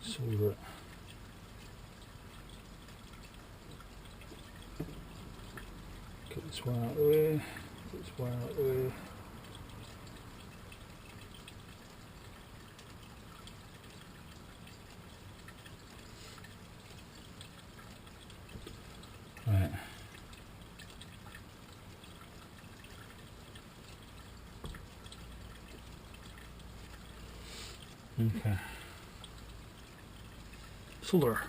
solder it. Get this wire out of the way, get this wire out of the way. Right. Okay. Solder.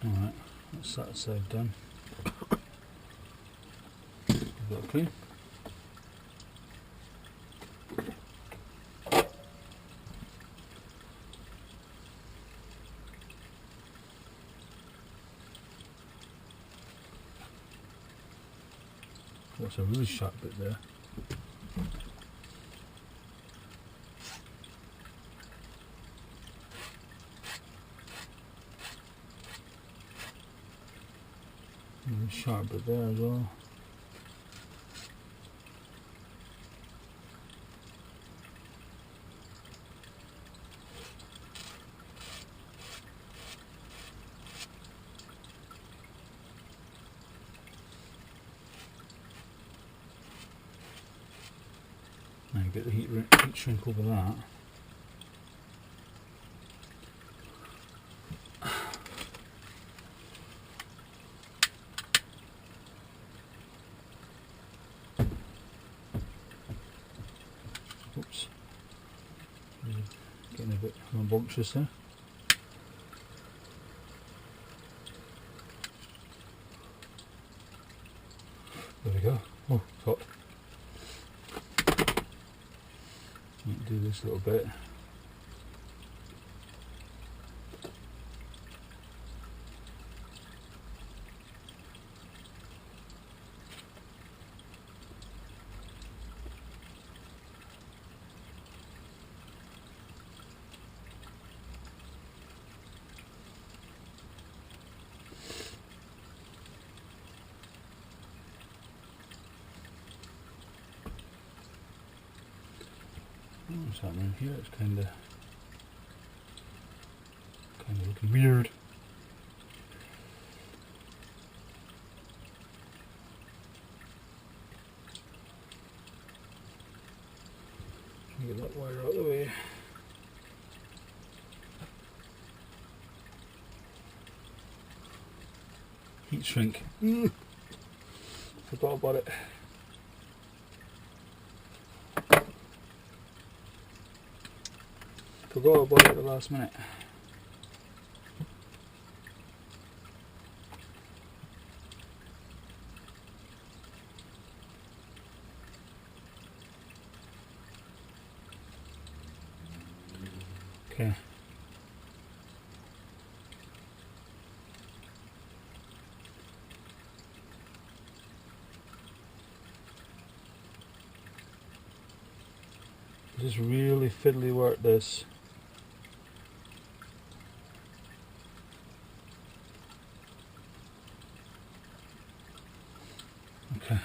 Alright, that's that side done. Got clean. That's a really sharp bit there. Really sharp bit there as well. Now get the heat shrink over that. getting a bit rambunctious there. There we go. Oh, it's hot. Might do this little bit. What's happening here? It's kind of looking weird. Get that wire out of the way. Heat shrink. Forgot about it. Forgot about it at the last minute. Okay. Just really fiddly work this. Okay.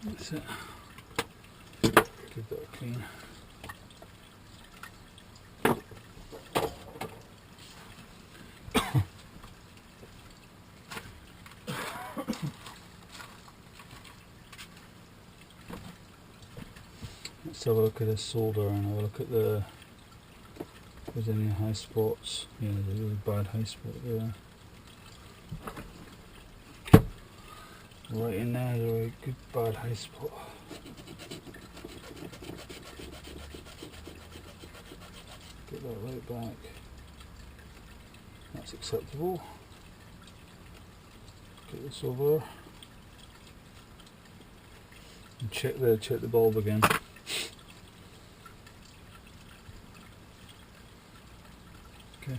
That's it. Give that a clean. Let's have a look at this solder and have a look at if there's any high spots. Yeah, there's a really bad high spot there. Right in there, there's a good bad high spot. Get that right back. That's acceptable. Get this over and check the bulb again. Okay.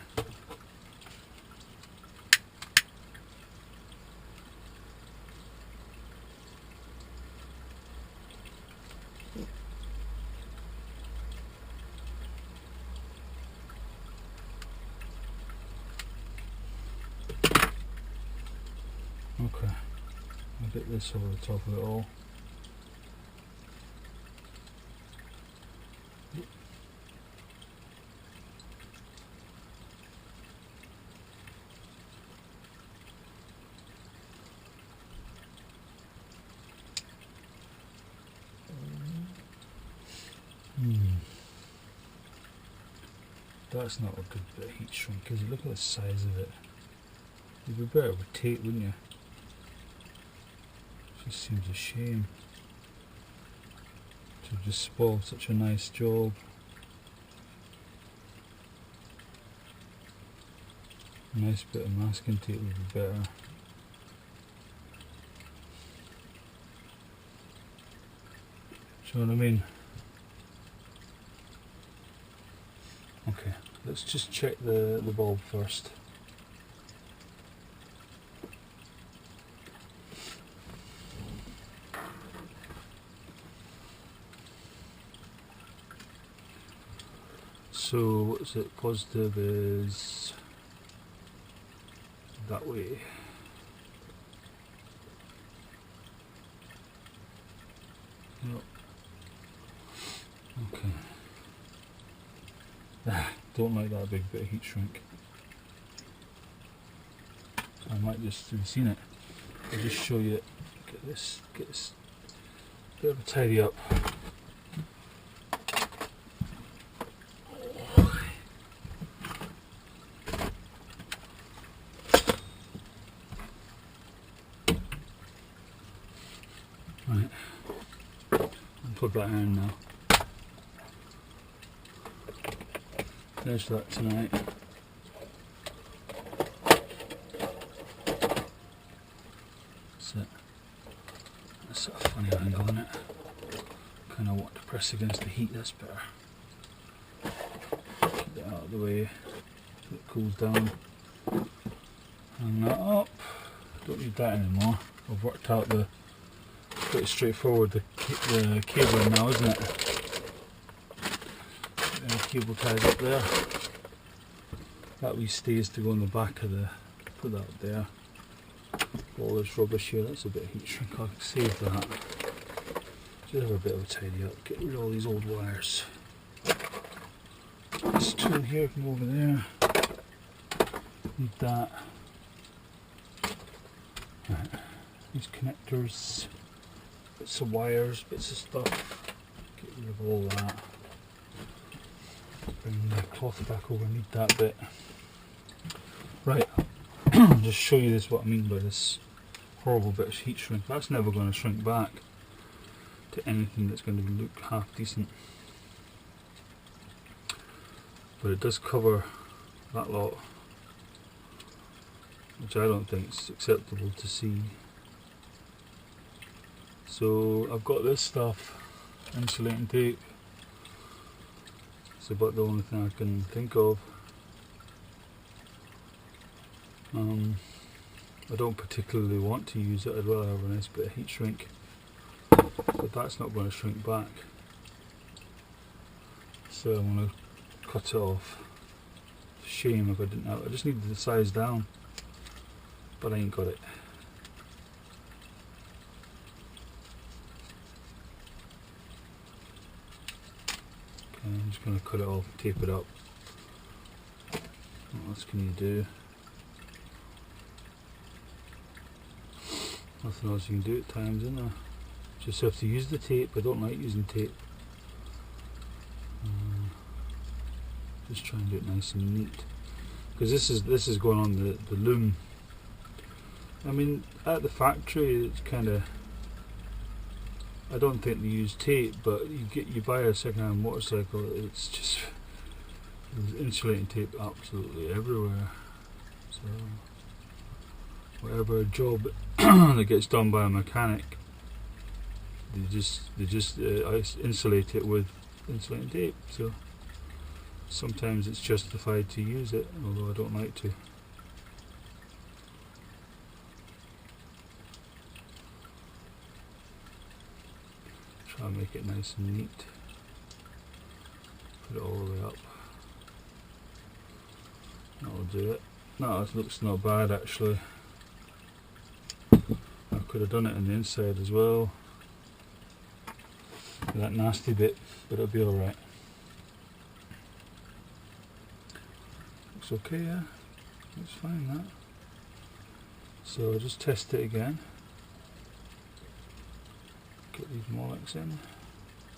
Okay, I'll get this over the top of it all. That's not a good bit of heat shrink, because you look at the size of it. You'd be better with tape, wouldn't you? It just seems a shame to just spoil such a nice job. A nice bit of masking tape would be better. Do you know what I mean? Okay, let's just check the bulb first. So what's it? Positive is that way. don't like that big bit of heat shrink. So I might just, have you seen it? I'll just show you it. Get this bit of a tidy up. Right, unplug that iron now. Finish that tonight. That's it. That's a funny angle, isn't it? Kind of want to press against the heat, that's better. Get that out of the way so it cools down. Hang that up. Don't need that anymore. I've worked out the pretty straightforward the cabling now, isn't it? The cable ties up there. That wee stays to go on the back of the. Put that there. All this rubbish here. That's a bit of heat shrink. I'll save that. Just have a bit of a tidy up. Get rid of all these old wires. This tool here can go over there. Need that. Right. These connectors. Bits of wires, bits of stuff. Get rid of all that. Bring the cloth back over, need that bit. Right, just show you this, what I mean by this horrible bit of heat shrink. That's never going to shrink back to anything that's going to look half decent. But it does cover that lot, which I don't think is acceptable to see. So I've got this stuff, insulating tape. It's about the only thing I can think of. I don't particularly want to use it. I'd rather have a nice bit of heat shrink, but that's not going to shrink back. So I'm going to cut it off. Shame if I didn't have it. I just needed the size down, but I ain't got it. I'm just going to cut it off, tape it up. What else can you do? Nothing else you can do at times, isn't there? Just have to use the tape. I don't like using tape. Just try and do it nice and neat. Because this is going on the loom. I mean, at the factory it's kind of, I don't think they use tape, but you buy a second-hand motorcycle, it's just, there's insulating tape absolutely everywhere. So whatever job that gets done by a mechanic, they just insulate it with insulating tape. So sometimes it's justified to use it, although I don't like to. Try and make it nice and neat. Put it all the way up. That'll do it. No, it looks not bad actually. I could have done it on the inside as well. That nasty bit, but it'll be alright. Looks okay, yeah? Looks fine, that. So I'll just test it again. Get these molecs in.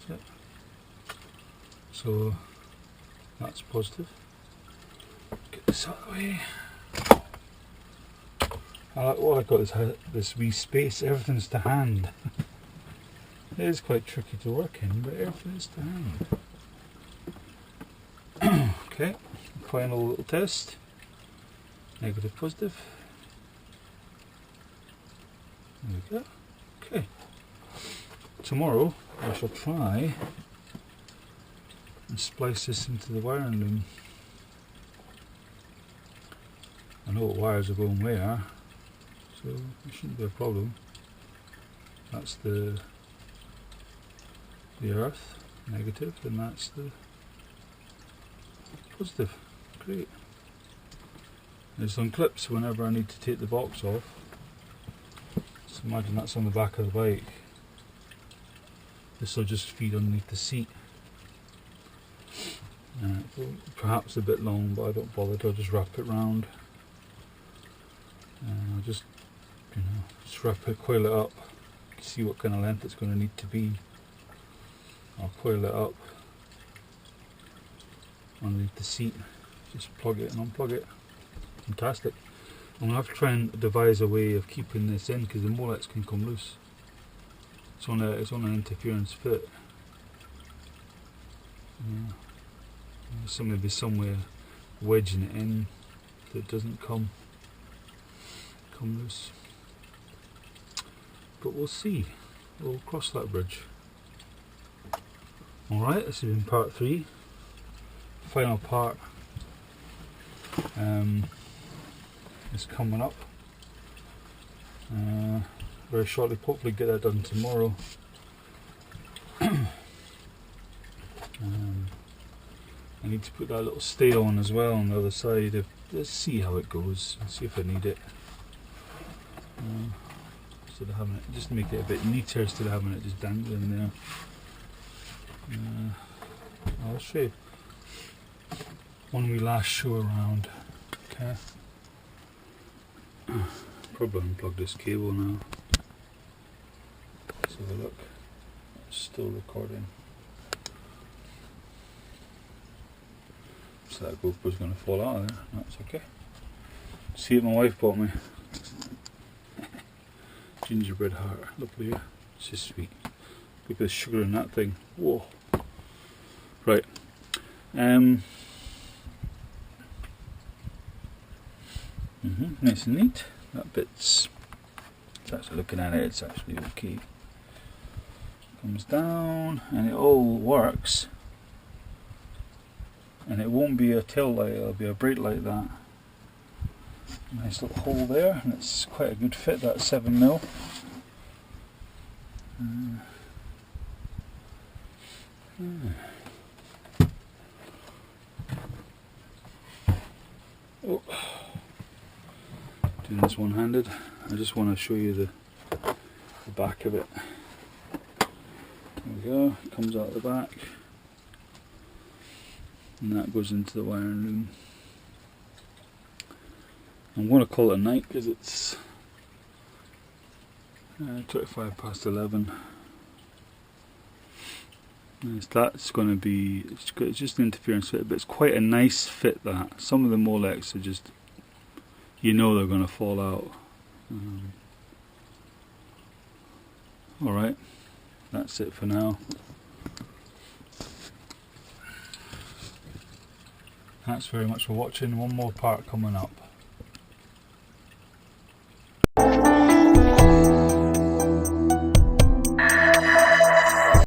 That's it. So that's positive. Get this out of the way. What I've got is this wee space. Everything's to hand. It is quite tricky to work in, but everything is to hand. Okay, final little test. Negative, positive. There we go. Okay. Tomorrow I shall try and splice this into the wiring loom. I know what wires are going where, so it shouldn't be a problem. That's the earth, negative, and that's the positive. Great. There's some clips whenever I need to take the box off. So imagine that's on the back of the bike. This will just feed underneath the seat. Perhaps a bit long, but I don't bother. I'll just wrap it round. I'll just, just wrap it, coil it up, see what kind of length it's going to need to be. I'll coil it up underneath the seat, just plug it and unplug it. Fantastic. I'm going to have to try and devise a way of keeping this in, because the molets can come loose. It's on an interference fit. So maybe somewhere wedging it in that it doesn't come loose. But we'll see. We'll cross that bridge. Alright, this has been part 3. Final part is coming up very shortly. Hopefully get that done tomorrow. I need to put that little stay on as well on the other side. Let's see how it goes. See if I need it. Instead of having it, just make it a bit neater instead of having it just dangling there. I'll show you when we last show around. Okay. Probably unplug this cable now. Let's have a look. It's still recording. So that GoPro's going to fall out of there. That's okay. See what my wife bought me. Gingerbread heart. Look here. It's just sweet. Look at the sugar in that thing. Whoa. Right. Nice and neat. That bit's, it's actually looking at it, it's actually okay. Comes down and it all works. And it won't be a tail light, it'll be a brake light that. Nice little hole there, and it's quite a good fit, that 7mm. Oh. Doing this one-handed. I just want to show you the back of it. There we go, it comes out the back. And that goes into the wiring loom. I'm going to call it a night because it's 25 past 11. That's going to be, it's just an interference fit, but it's quite a nice fit that. Some of the Molex are just, they're going to fall out. Alright, that's it for now. Thanks very much for watching. One more part coming up.